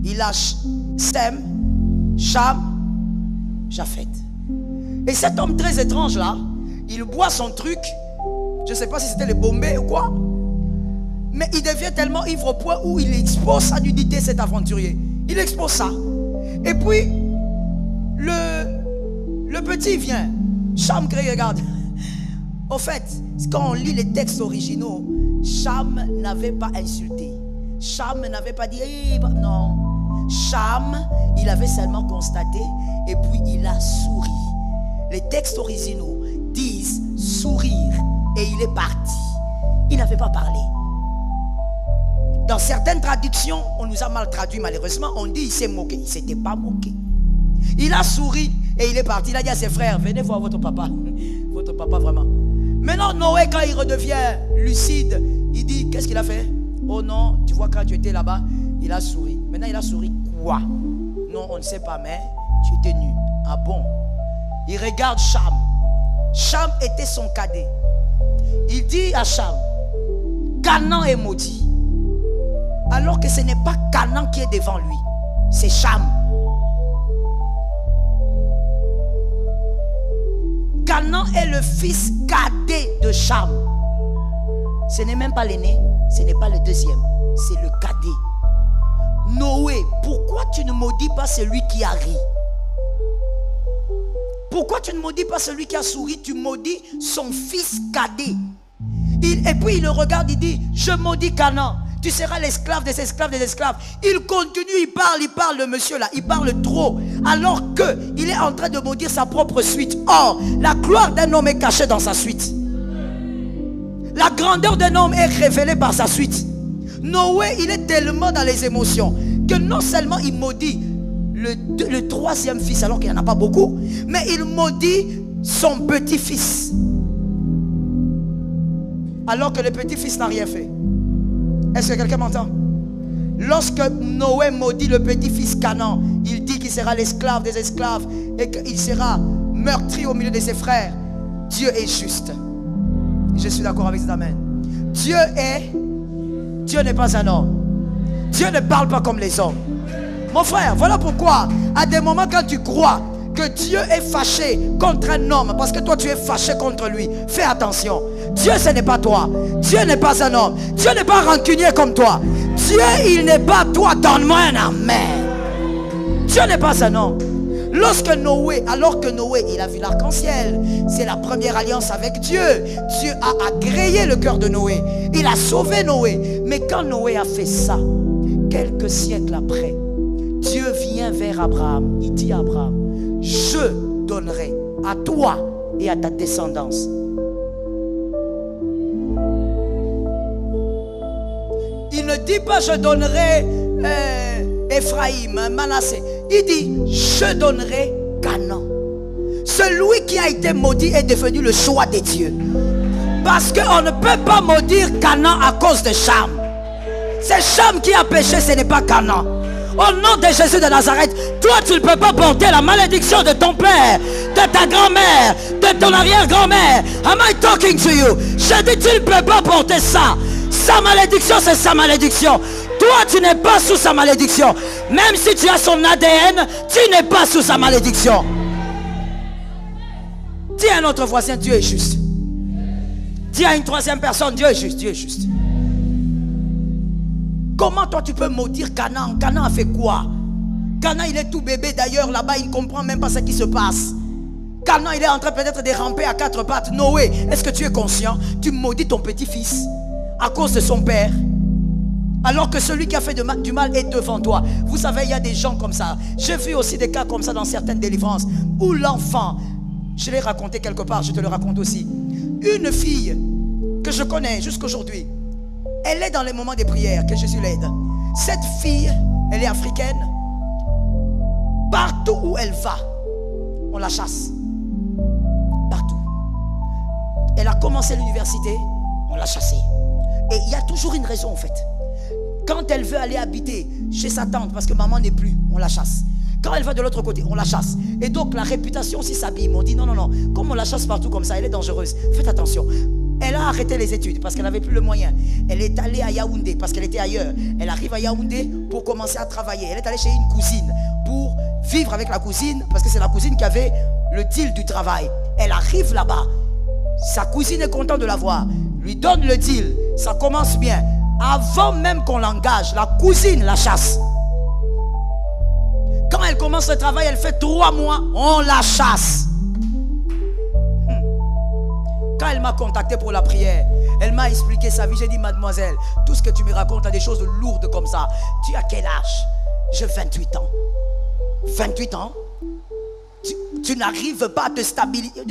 Il a Sem, Cham, Japheth. Et cet homme très étrange là, il boit son truc. Je ne sais pas si c'était le Bombay ou quoi. Mais il devient tellement ivre au point où il expose sa nudité, cet aventurier. Il expose ça. Et puis, le petit vient. Cham crie, regarde. Au fait, quand on lit les textes originaux, Cham n'avait pas insulté. Cham n'avait pas dit, non. Cham, il avait seulement constaté et puis il a souri. Les textes originaux disent sourire et il est parti. Il n'avait pas parlé. Dans certaines traductions, on nous a mal traduit malheureusement. On dit il s'est moqué. Il ne s'était pas moqué. Il a souri et il est parti. Il a dit à ses frères, venez voir votre papa. Votre papa vraiment. Maintenant Noé, quand il redevient lucide, il dit, qu'est-ce qu'il a fait? Oh non, tu vois quand tu étais là-bas, il a souri. Maintenant il a souri quoi? Non, on ne sait pas, mais tu étais nu. Ah bon? Il regarde Cham. Cham était son cadet. Il dit à Cham, Canaan est maudit. Alors que ce n'est pas Canaan qui est devant lui, c'est Cham. Canaan est le fils cadet de Cham. Ce n'est même pas l'aîné, ce n'est pas le deuxième, c'est le cadet. Noé, pourquoi tu ne maudis pas celui qui a ri? Pourquoi tu ne maudis pas celui qui a souri? Tu maudis son fils cadet. Et puis il le regarde, il dit, je maudis Canaan. Tu seras l'esclave des esclaves des esclaves. Il continue, il parle le monsieur là, il parle trop. Alors qu'il est en train de maudire sa propre suite. Or, la gloire d'un homme est cachée dans sa suite. La grandeur d'un homme est révélée par sa suite. Noé, il est tellement dans les émotions que non seulement il maudit le troisième fils alors qu'il n'y en a pas beaucoup, mais il maudit son petit-fils. Alors que le petit-fils n'a rien fait. Est-ce que quelqu'un m'entend? Lorsque Noé maudit le petit-fils Canaan, il dit qu'il sera l'esclave des esclaves et qu'il sera meurtri au milieu de ses frères. Dieu est juste. Je suis d'accord avec cet amen. Dieu n'est pas un homme. Dieu ne parle pas comme les hommes. Mon frère, voilà pourquoi à des moments quand tu crois que Dieu est fâché contre un homme parce que toi tu es fâché contre lui, fais attention. Dieu ce n'est pas toi. Dieu n'est pas un homme. Dieu n'est pas rancunier comme toi. Dieu il n'est pas toi. Donne-moi un amen. Dieu n'est pas un homme. Alors que Noé il a vu l'arc-en-ciel, c'est la première alliance avec Dieu. Dieu a agréé le cœur de Noé. Il a sauvé Noé. Mais quand Noé a fait ça, quelques siècles après, Dieu vient vers Abraham. Il dit à Abraham, je donnerai à toi et à ta descendance. Il ne dit pas je donnerai Ephraïm, Manassé. Il dit je donnerai Canaan. Celui qui a été maudit est devenu le choix de Dieu. Parce qu'on ne peut pas maudire Canaan à cause de Cham. C'est Cham qui a péché, ce n'est pas Canaan. Au nom de Jésus de Nazareth, toi tu ne peux pas porter la malédiction de ton père, de ta grand-mère, de ton arrière-grand-mère. Am I talking to you? Je dis tu ne peux pas porter ça. Sa malédiction c'est sa malédiction. Toi tu n'es pas sous sa malédiction. Même si tu as son ADN, tu n'es pas sous sa malédiction. Dis à un autre voisin, Dieu est juste. Dis à une troisième personne, Dieu est juste, Dieu est juste. Comment toi tu peux maudire Canaan? Canaan a fait quoi? Canaan il est tout bébé d'ailleurs là-bas, il ne comprend même pas ce qui se passe. Canaan il est en train peut-être de ramper à quatre pattes. Noé, est-ce que tu es conscient? Tu maudis ton petit-fils à cause de son père. Alors que celui qui a fait du mal est devant toi. Vous savez, il y a des gens comme ça. J'ai vu aussi des cas comme ça dans certaines délivrances. Où l'enfant, je l'ai raconté quelque part, je te le raconte aussi. Une fille que je connais jusqu'aujourd'hui, elle est dans les moments des prières que Jésus l'aide. Cette fille, elle est africaine. Partout où elle va, on la chasse. Partout. Elle a commencé l'université, on l'a chassée. Et il y a toujours une raison en fait. Quand elle veut aller habiter chez sa tante parce que maman n'est plus, on la chasse. Quand elle va de l'autre côté, on la chasse. Et donc la réputation aussi s'abîme. On dit non, non, non. Comme on la chasse partout comme ça, elle est dangereuse. Faites attention. Elle a arrêté les études parce qu'elle n'avait plus le moyen. Elle est allée à Yaoundé parce qu'elle était ailleurs. Elle arrive à Yaoundé pour commencer à travailler. Elle est allée chez une cousine. vivre avec la cousine, parce que c'est la cousine qui avait le deal du travail. Elle arrive là-bas. Sa cousine est contente de la voir. Lui donne le deal. Ça commence bien. Avant même qu'on l'engage, la cousine la chasse. Quand elle commence le travail, elle fait 3 mois, on la chasse. Quand elle m'a contacté pour la prière, elle m'a expliqué sa vie. J'ai dit, mademoiselle, tout ce que tu me racontes a des choses lourdes comme ça. Tu as quel âge? J'ai 28 ans. 28 ans? Tu n'arrives pas à te stabiliser.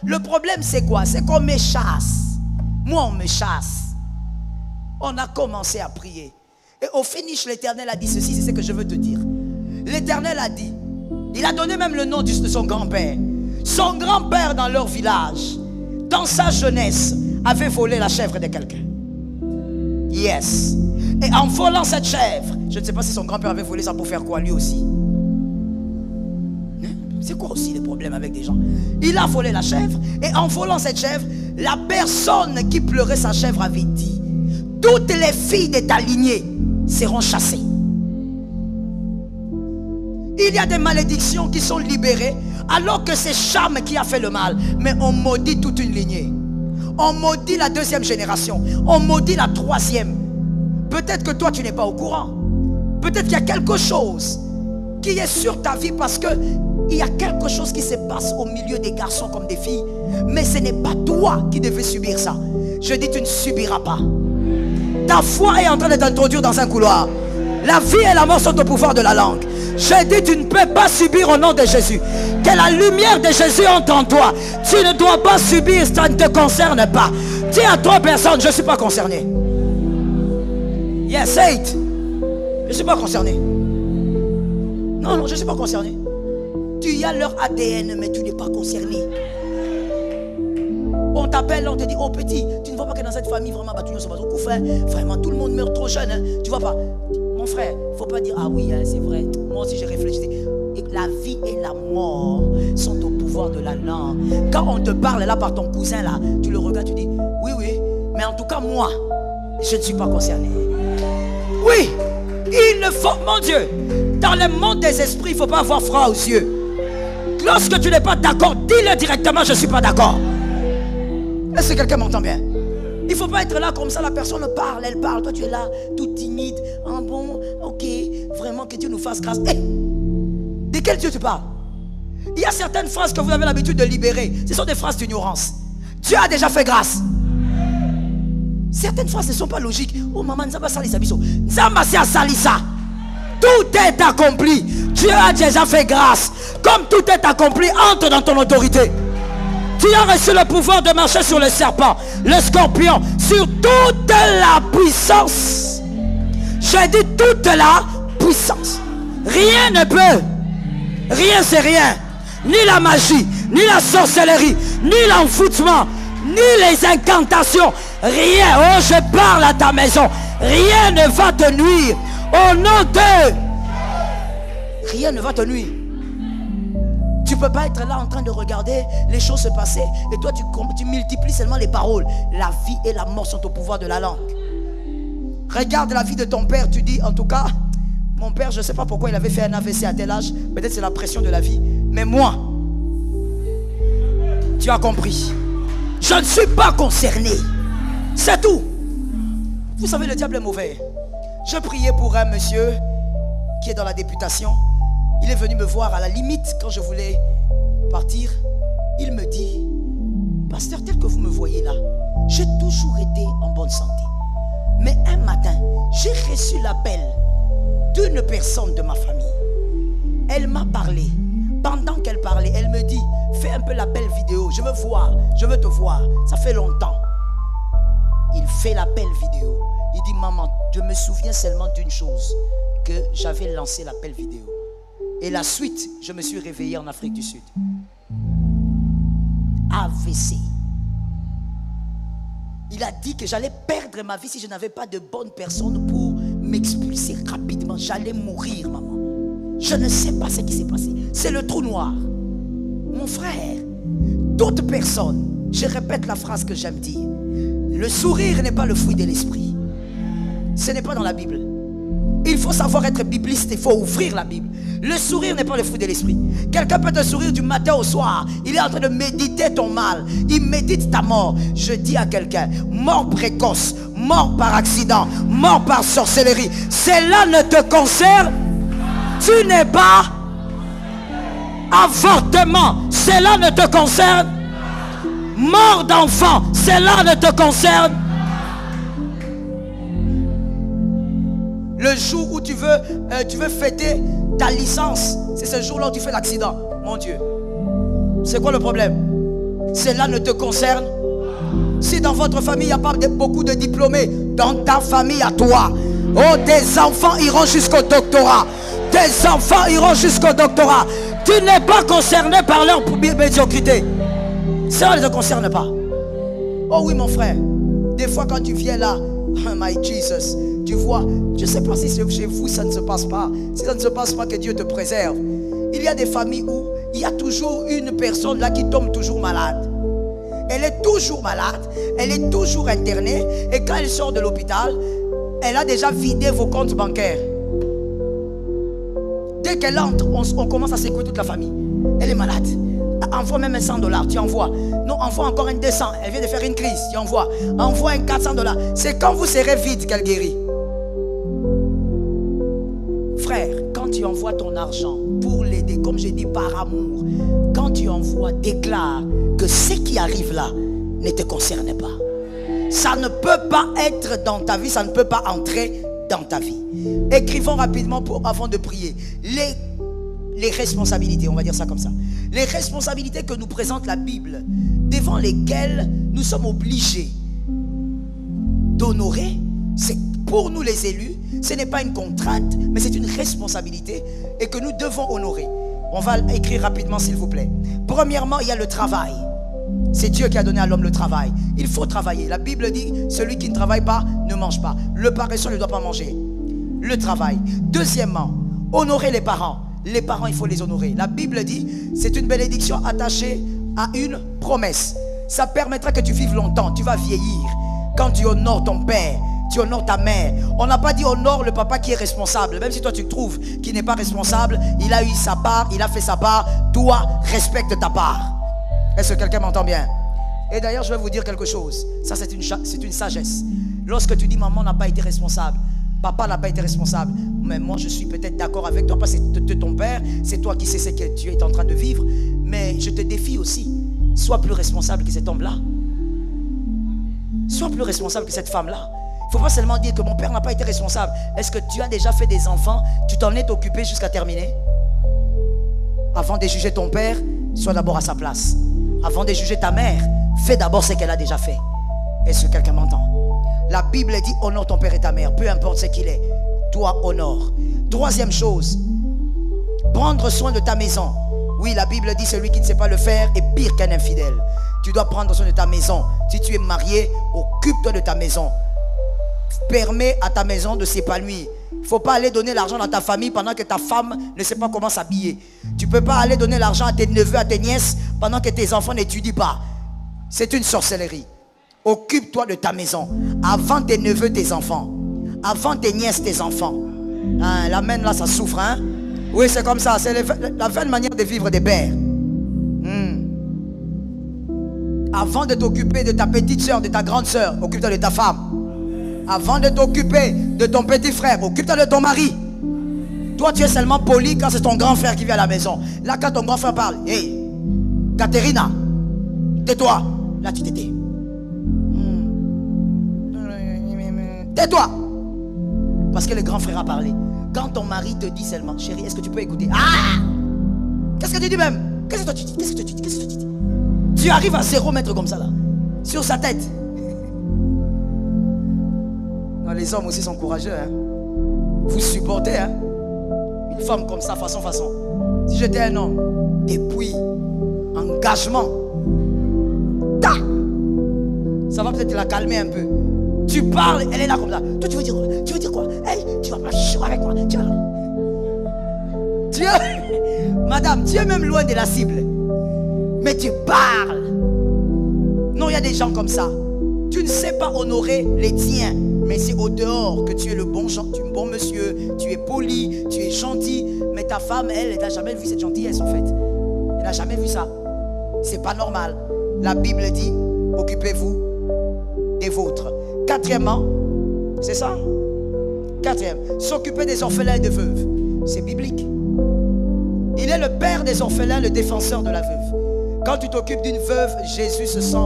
Le problème c'est quoi? C'est qu'on me chasse. Moi on me chasse. On a commencé à prier. Et au finish, l'Éternel a dit ceci, c'est ce que je veux te dire. L'Éternel a dit, il a donné même le nom de son grand-père. Son grand-père dans leur village, dans sa jeunesse, avait volé la chèvre de quelqu'un. Yes. Et en volant cette chèvre, je ne sais pas si son grand-père avait volé ça pour faire quoi lui aussi. C'est quoi aussi le problème avec des gens? Il a volé la chèvre. Et en volant cette chèvre, la personne qui pleurait sa chèvre avait dit, toutes les filles de ta lignée seront chassées. Il y a des malédictions qui sont libérées, alors que c'est Cham qui a fait le mal. Mais on maudit toute une lignée. On maudit la 2e génération. On maudit la 3e. Peut-être que toi tu n'es pas au courant. Peut-être qu'il y a quelque chose qui est sur ta vie parce que il y a quelque chose qui se passe au milieu des garçons comme des filles. Mais ce n'est pas toi qui devais subir ça. Je dis, tu ne subiras pas. Ta foi est en train de t'introduire dans un couloir. La vie et la mort sont au pouvoir de la langue. Je dis, tu ne peux pas subir au nom de Jésus. Que la lumière de Jésus entre en toi. Tu ne dois pas subir, ça ne te concerne pas. Dis à 3 personnes, je ne suis pas concerné. Yes, say it. Je ne suis pas concerné. Non, non, je ne suis pas concerné. Tu as leur ADN, mais tu n'es pas concerné. On t'appelle, on te dit, oh petit, tu ne vois pas que dans cette famille, vraiment, bah, tu ne sais pas beaucoup, frère. Vraiment, tout le monde meurt trop jeune. Hein. Tu vois pas. Mon frère, il ne faut pas dire, ah oui, hein, c'est vrai. Moi aussi, j'ai réfléchi. Et la vie et la mort sont au pouvoir de la langue. Quand on te parle là par ton cousin, là, tu le regardes, tu dis, oui, oui. Mais en tout cas, moi, je ne suis pas concerné. Oui, il ne faut, mon Dieu, dans le monde des esprits, il ne faut pas avoir froid aux yeux. Lorsque tu n'es pas d'accord, dis-le directement, je ne suis pas d'accord. Est-ce que quelqu'un m'entend bien? Il ne faut pas être là comme ça, la personne parle, elle parle, toi tu es là, tout timide. Ah bon, ok, vraiment que Dieu nous fasse grâce. Hey, de quel Dieu tu parles? Il y a certaines phrases que vous avez l'habitude de libérer. Ce sont des phrases d'ignorance. Dieu a déjà fait grâce. Certaines phrases ne sont pas logiques. Oh maman, Nzamba salisa biso. Nzamba c'est à salisa. Tout est accompli. Dieu a déjà fait grâce. Comme tout est accompli, entre dans ton autorité. Tu as reçu le pouvoir de marcher sur le serpent, le scorpion, sur toute la puissance. J'ai dit toute la puissance. Rien ne peut. Rien c'est rien. Ni la magie, ni la sorcellerie, ni l'envoûtement, ni les incantations. Rien. Oh, je parle à ta maison. Rien ne va te nuire. Au nom de... Rien ne va te nuire. Tu ne peux pas être là en train de regarder les choses se passer et toi tu multiplies seulement les paroles. La vie et la mort sont au pouvoir de la langue. Regarde la vie de ton père, tu dis en tout cas, mon père, je ne sais pas pourquoi il avait fait un AVC à tel âge, peut-être c'est la pression de la vie, mais moi, tu as compris, je ne suis pas concerné. C'est tout. Vous savez, le diable est mauvais. Je priais pour un monsieur qui est dans la députation. Il est venu me voir à la limite quand je voulais partir. Il me dit, pasteur, tel que vous me voyez là, j'ai toujours été en bonne santé. Mais un matin, j'ai reçu l'appel d'une personne de ma famille. Elle m'a parlé. Pendant qu'elle parlait, elle me dit, fais un peu l'appel vidéo. Je veux voir, je veux te voir. Ça fait longtemps. Il fait l'appel vidéo. Il dit, maman, je me souviens seulement d'une chose, que j'avais lancé l'appel vidéo. Et la suite, je me suis réveillé en Afrique du Sud. AVC. Il a dit que j'allais perdre ma vie si je n'avais pas de bonnes personnes pour m'expulser rapidement. J'allais mourir, maman. Je ne sais pas ce qui s'est passé. C'est le trou noir. Mon frère, toute personne, je répète la phrase que j'aime dire. Le sourire n'est pas le fruit de l'esprit. Ce n'est pas dans la Bible. Il faut savoir être bibliste, il faut ouvrir la Bible. Le sourire n'est pas le fruit de l'esprit. Quelqu'un peut te sourire du matin au soir. Il est en train de méditer ton mal. Il médite ta mort. Je dis à quelqu'un, mort précoce, mort par accident, mort par sorcellerie, cela ne te concerne. Tu n'es pas avortement, cela ne te concerne. Mort d'enfant, cela ne te concerne. Le jour où tu veux fêter ta licence, c'est ce jour-là où tu fais l'accident. Mon Dieu, c'est quoi le problème? Cela ne te concerne. Si dans votre famille, il n'y a pas beaucoup de diplômés, dans ta famille à toi, oh, tes enfants iront jusqu'au doctorat. Tes enfants iront jusqu'au doctorat. Tu n'es pas concerné par leur médiocrité. Ça ne te concerne pas. Oh oui, mon frère. Des fois, quand tu viens là, oh my Jesus, tu vois, je ne sais pas si chez vous ça ne se passe pas. Si ça ne se passe pas, que Dieu te préserve. Il y a des familles où il y a toujours une personne là qui tombe toujours malade. Elle est toujours malade, elle est toujours internée. Et quand elle sort de l'hôpital, elle a déjà vidé vos comptes bancaires. Dès qu'elle entre, on commence à secouer toute la famille. Elle est malade. Envoie même un $100, tu envoies. Non, envoie encore un 200. Elle vient de faire une crise, tu envoies. Envoie un $400. C'est quand vous serez vide qu'elle guérit. Frère, quand tu envoies ton argent pour l'aider, comme je dis par amour, quand tu envoies, déclare que ce qui arrive là ne te concerne pas. Ça ne peut pas être dans ta vie, ça ne peut pas entrer dans ta vie. Écrivons rapidement avant de prier. Les responsabilités, on va dire ça comme ça. Les responsabilités que nous présente la Bible, devant lesquelles nous sommes obligés d'honorer. C'est pour nous les élus, ce n'est pas une contrainte, mais c'est une responsabilité et que nous devons honorer. On va écrire rapidement s'il vous plaît. Premièrement, il y a le travail. C'est Dieu qui a donné à l'homme le travail. Il faut travailler. La Bible dit, celui qui ne travaille pas ne mange pas. Le paresseux ne doit pas manger. Le travail. Deuxièmement, honorer les parents. Les parents, il faut les honorer. La Bible dit, c'est une bénédiction attachée à une promesse. Ça permettra que tu vives longtemps. Tu vas vieillir. Quand tu honores ton père, tu honores ta mère. On n'a pas dit honore le papa qui est responsable. Même si toi tu trouves qu'il n'est pas responsable, il a eu sa part, il a fait sa part. Toi, respecte ta part. Est-ce que quelqu'un m'entend bien? Et d'ailleurs, je vais vous dire quelque chose. Ça, c'est une sagesse. Lorsque tu dis maman n'a pas été responsable, papa n'a pas été responsable, mais moi je suis peut-être d'accord avec toi parce que c'est ton père, c'est toi qui sais ce que tu es en train de vivre. Mais je te défie aussi. Sois plus responsable que cet homme-là. Sois plus responsable que cette femme-là. Il ne faut pas seulement dire que mon père n'a pas été responsable. Est-ce que tu as déjà fait des enfants? Tu t'en es occupé jusqu'à terminer? Avant de juger ton père, sois d'abord à sa place. Avant de juger ta mère, fais d'abord ce qu'elle a déjà fait. Est-ce que quelqu'un m'entend? La Bible dit honore ton père et ta mère, peu importe ce qu'il est. Toi, honore. Troisième chose, prendre soin de ta maison. Oui, la Bible dit celui qui ne sait pas le faire est pire qu'un infidèle. Tu dois prendre soin de ta maison. Si tu es marié, occupe-toi de ta maison. Permets à ta maison de s'épanouir. Il ne faut pas aller donner l'argent dans ta famille pendant que ta femme ne sait pas comment s'habiller. Tu ne peux pas aller donner l'argent à tes neveux, à tes nièces pendant que tes enfants n'étudient pas. C'est une sorcellerie. Occupe-toi de ta maison. Avant tes neveux, tes enfants. Avant tes nièces, tes enfants. Hein, la main là, ça souffre. Hein? Oui, c'est comme ça. C'est la vaine manière de vivre des pères. Avant de t'occuper de ta petite soeur, de ta grande soeur, occupe-toi de ta femme. Avant de t'occuper de ton petit frère, occupe-toi de ton mari. Toi, tu es seulement poli quand c'est ton grand frère qui vient à la maison. Là, quand ton grand frère parle, hey, Katerina, tais-toi. Là, tu t'étais. Tais-toi. Parce que le grand frère a parlé. Quand ton mari te dit seulement, chérie, est-ce que tu peux écouter? Ah! Qu'est-ce que tu dis même? Qu'est-ce que tu dis? Qu'est-ce que tu dis? Qu'est-ce que tu dis? Tu arrives à 0 mètre comme ça là, sur sa tête. Non, les hommes aussi sont courageux. Hein? Vous supportez hein? Une femme comme ça, façon. Si j'étais un homme, depuis engagement, tac, ça va peut-être la calmer un peu. Tu parles, elle est là comme ça. Toi, tu veux dire quoi? Tu veux dire quoi? Hey, tu vas pas chier avec moi. Madame, tu es même loin de la cible. Mais tu parles. Non, il y a des gens comme ça. Tu ne sais pas honorer les tiens. Mais c'est au dehors que tu es le bon monsieur, tu es poli, tu es gentil. Mais ta femme, elle n'a jamais vu cette gentillesse en fait. Elle n'a jamais vu ça. C'est pas normal. La Bible dit, occupez-vous des vôtres. Quatrièmement, c'est ça? Quatrième, s'occuper des orphelins et des veuves. C'est biblique. Il est le père des orphelins, le défenseur de la veuve. Quand tu t'occupes d'une veuve, Jésus se sent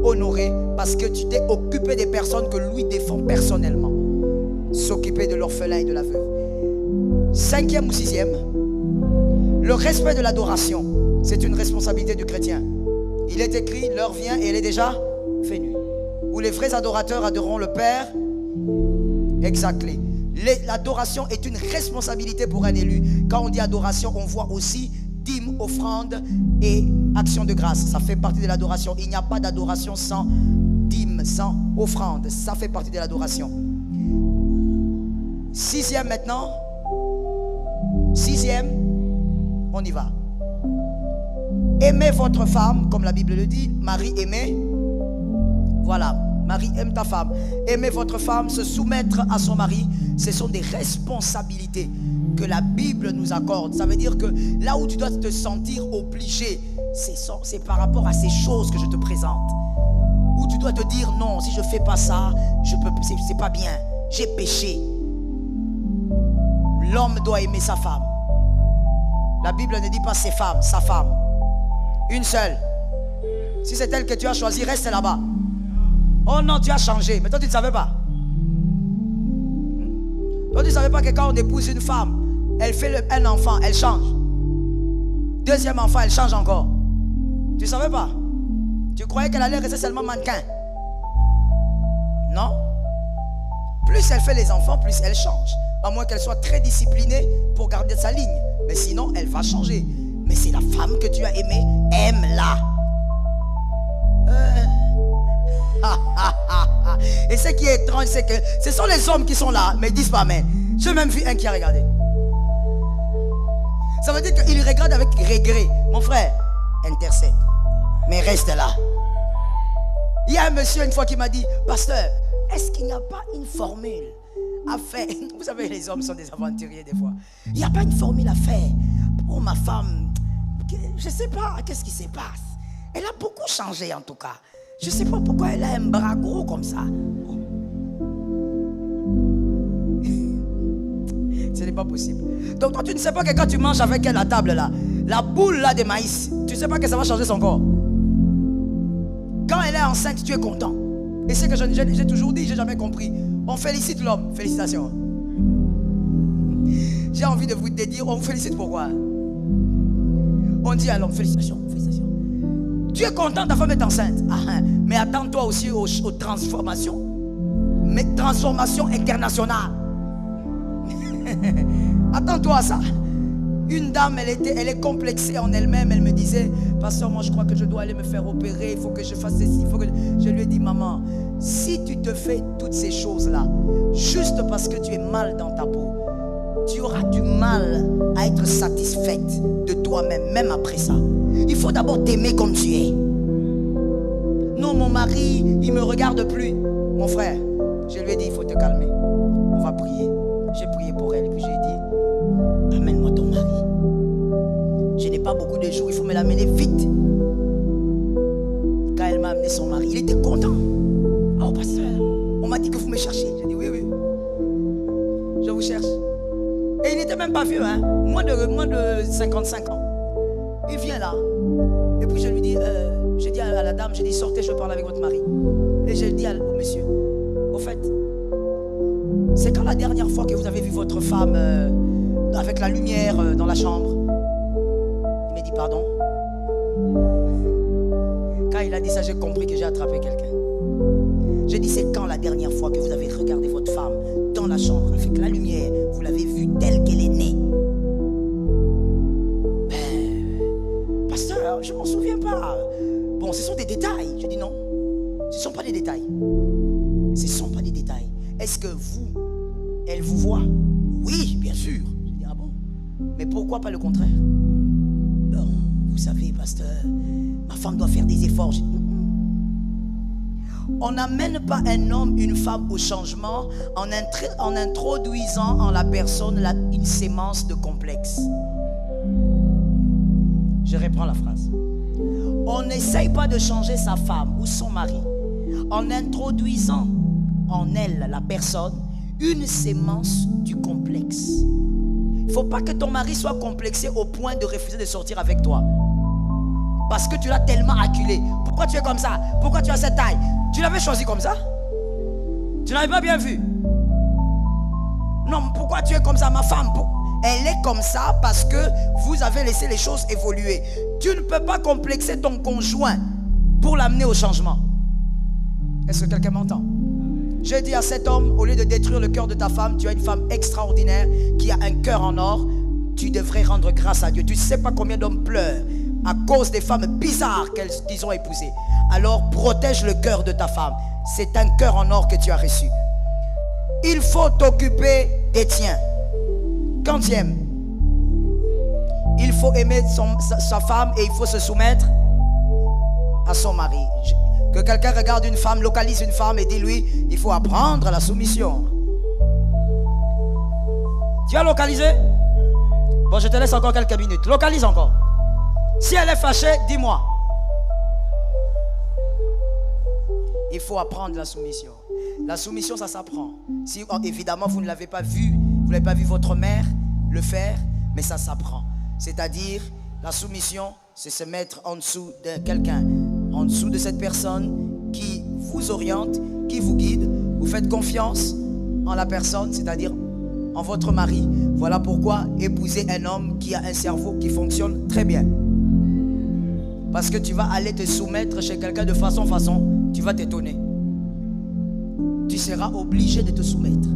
honoré parce que tu t'es occupé des personnes que lui défend personnellement. S'occuper de l'orphelin et de la veuve. Cinquième ou sixième, le respect de l'adoration. C'est une responsabilité du chrétien. Il est écrit, l'heure vient et elle est déjà venue. Où les vrais adorateurs adoreront le Père. Exactly. L'adoration est une responsabilité pour un élu. Quand on dit adoration, on voit aussi dîme, offrande et action de grâce. Ça fait partie de l'adoration. Il n'y a pas d'adoration sans dîme, sans offrande. Ça fait partie de l'adoration. Sixième maintenant. Sixième, on y va. Aimez votre femme, comme la Bible le dit. Marie, aimez. Voilà. Marie, aime ta femme. Aimer votre femme, se soumettre à son mari, ce sont des responsabilités que la Bible nous accorde. Ça veut dire que là où tu dois te sentir obligé, c'est par rapport à ces choses que je te présente. Où tu dois te dire non, si je ne fais pas ça, c'est pas bien. J'ai péché. L'homme doit aimer sa femme. La Bible ne dit pas ses femmes, sa femme. Une seule. Si c'est elle que tu as choisie, reste là-bas. Oh non, tu as changé. Mais toi, tu ne savais pas. Toi, tu ne savais pas que quand on épouse une femme, elle fait un enfant, elle change. Deuxième enfant, elle change encore. Tu ne savais pas. Tu croyais qu'elle allait rester seulement mannequin. Non. Plus elle fait les enfants, plus elle change. À moins qu'elle soit très disciplinée pour garder sa ligne. Mais sinon, elle va changer. Mais c'est la femme que tu as aimée, aime-la. Et ce qui est étrange, c'est que ce sont les hommes qui sont là, mais ils disent pas amen. J'ai même vu un qui a regardé. Ça veut dire qu'il regarde avec regret. Mon frère, intercède, mais reste là. Il y a un monsieur une fois qui m'a dit, pasteur, est-ce qu'il n'y a pas une formule à faire? Vous savez, les hommes sont des aventuriers des fois. Il n'y a pas une formule à faire pour ma femme. Je ne sais pas, qu'est-ce qui se passe? Elle a beaucoup changé en tout cas. Je ne sais pas pourquoi elle a un bras gros comme ça. Ce n'est pas possible. Donc toi tu ne sais pas que quand tu manges avec elle à table là, la boule là de maïs, tu ne sais pas que ça va changer son corps. Quand elle est enceinte, tu es content. Et c'est que j'ai toujours dit, j'ai jamais compris. On félicite l'homme. Félicitations. J'ai envie de vous dire, on vous félicite pourquoi? On dit à l'homme, félicitations, félicitations. Tu es content, ta femme est enceinte. Mais attends-toi aussi aux transformations. Mais transformation internationale. Attends-toi à ça. Une dame, elle est complexée en elle-même. Elle me disait, pasteur, moi je crois que je dois aller me faire opérer. Il faut que je fasse ceci. Je lui ai dit, maman, si tu te fais toutes ces choses-là, juste parce que tu es mal dans ta peau, tu auras du mal à être satisfaite de toi-même, même après ça. Il faut d'abord t'aimer comme tu es. Non, mon mari, il me regarde plus. Mon frère, je lui ai dit, il faut te calmer. On va prier. J'ai prié pour elle et puis j'ai dit, amène-moi ton mari. Je n'ai pas beaucoup de jours, il faut me l'amener vite. Quand elle m'a amené son mari, il était content. Oh pasteur, on m'a dit que vous me cherchez. J'ai dit oui, oui. Je vous cherche. Et il n'était même pas vieux, hein. Moins de 55 ans. Il vient là. Et puis je lui dis, j'ai dit à la dame, j'ai dit sortez, je parle avec votre mari. Et je dis au monsieur, au fait, c'est quand la dernière fois que vous avez vu votre femme avec la lumière dans la chambre? Il m'a dit pardon. Quand il a dit ça, j'ai compris que j'ai attrapé quelqu'un. J'ai dit c'est quand la dernière fois que vous avez regardé votre femme dans la chambre avec la lumière, vous l'avez vue telle qu'elle est née? Pasteur, je ne m'en souviens pas. Bon, ce sont des détails. Je dis non, ce ne sont pas des détails. Ce ne sont pas des détails. Est-ce que elle vous voit? Oui, bien sûr. Je dis ah bon? Mais pourquoi pas le contraire? Bon, vous savez, pasteur, ma femme doit faire des efforts. Je dis, On n'amène pas un homme, une femme au changement en introduisant en la personne une sémence de complexe. Je reprends la phrase. On n'essaye pas de changer sa femme ou son mari en introduisant en elle, la personne, une sémence du complexe. Il ne faut pas que ton mari soit complexé au point de refuser de sortir avec toi. Parce que tu l'as tellement acculé. Pourquoi tu es comme ça? Pourquoi tu as cette taille? Tu l'avais choisi comme ça? Tu n'avais pas bien vu? Non, pourquoi tu es comme ça, ma femme? Elle est comme ça parce que vous avez laissé les choses évoluer. Tu ne peux pas complexer ton conjoint pour l'amener au changement. Est-ce que quelqu'un m'entend? Je dis à cet homme, au lieu de détruire le cœur de ta femme, tu as une femme extraordinaire qui a un cœur en or. Tu devrais rendre grâce à Dieu. Tu ne sais pas combien d'hommes pleurent à cause des femmes bizarres qu'ils ont épousées. Alors protège le cœur de ta femme. C'est un cœur en or que tu as reçu. Il faut t'occuper des tiens. Quantième, il faut aimer sa femme et il faut se soumettre à son mari. Que quelqu'un regarde une femme, localise une femme et dis-lui, il faut apprendre la soumission. Tu as localisé? Bon, je te laisse encore quelques minutes. Localise encore. Si elle est fâchée, dis-moi. Il faut apprendre la soumission. La soumission, ça s'apprend. Si évidemment vous ne l'avez pas vu, vous n'avez pas vu votre mère le faire, mais ça s'apprend. C'est-à-dire, la soumission, c'est se mettre en dessous de quelqu'un, en dessous de cette personne qui vous oriente, qui vous guide. Vous faites confiance en la personne, c'est-à-dire en votre mari. Voilà pourquoi épousez un homme qui a un cerveau qui fonctionne très bien. Parce que tu vas aller te soumettre chez quelqu'un de façon, tu vas t'étonner. Tu seras obligé de te soumettre.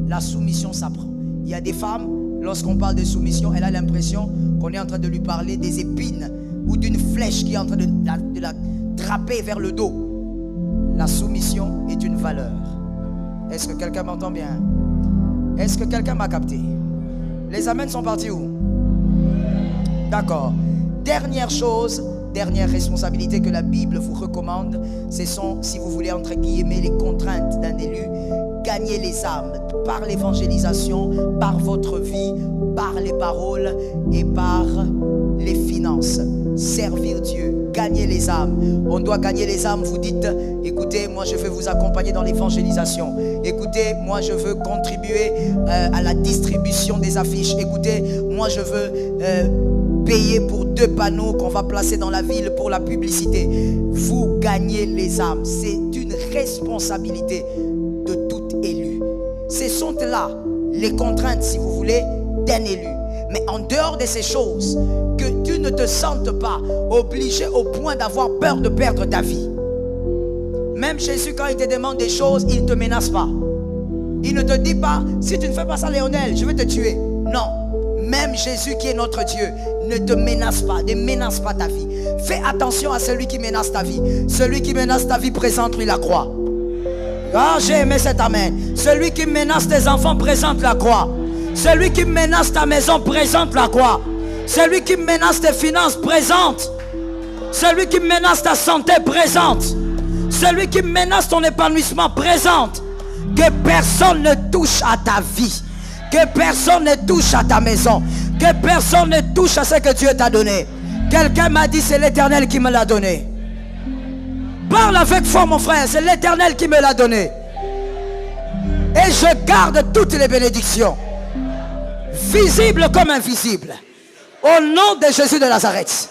La soumission s'apprend. Il y a des femmes, lorsqu'on parle de soumission, elle a l'impression qu'on est en train de lui parler des épines ou d'une flèche qui est en train de la trapper vers le dos. La soumission est une valeur. Est-ce que quelqu'un m'entend bien? Est-ce que quelqu'un m'a capté? Les amens sont partis où? D'accord. Dernière chose, dernière responsabilité que la Bible vous recommande, ce sont, si vous voulez, entre guillemets, les contraintes d'un élu. Gagner les âmes par l'évangélisation, par votre vie, par les paroles et par les finances. Servir Dieu, gagner les âmes. On doit gagner les âmes. Vous dites, écoutez, moi je veux vous accompagner dans l'évangélisation. Écoutez, moi je veux contribuer à la distribution des affiches. Écoutez, moi je veux payer pour 2 panneaux qu'on va placer dans la ville pour la publicité. Vous gagnez les âmes. C'est une responsabilité de tout élu. Ce sont là les contraintes, si vous voulez, d'un élu. Mais en dehors de ces choses, que tu ne te sentes pas obligé au point d'avoir peur de perdre ta vie. Même Jésus, quand il te demande des choses, il ne te menace pas. Il ne te dit pas, si tu ne fais pas ça, Léonel, je vais te tuer. Non. Même Jésus qui est notre Dieu ne te menace pas, ne menace pas ta vie. Fais attention à celui qui menace ta vie. Celui qui menace ta vie, présente-lui la croix. Ah, j'ai aimé cet amen. Celui qui menace tes enfants, présente la croix. Celui qui menace ta maison, présente la croix. Celui qui menace tes finances, présente. Celui qui menace ta santé, présente. Celui qui menace ton épanouissement, présente. Que personne ne touche à ta vie. Que personne ne touche à ta maison. Que personne ne touche à ce que Dieu t'a donné. Quelqu'un m'a dit, c'est l'Éternel qui me l'a donné. Parle avec foi, mon frère, c'est l'Éternel qui me l'a donné. Et je garde toutes les bénédictions, visibles comme invisibles, au nom de Jésus de Nazareth.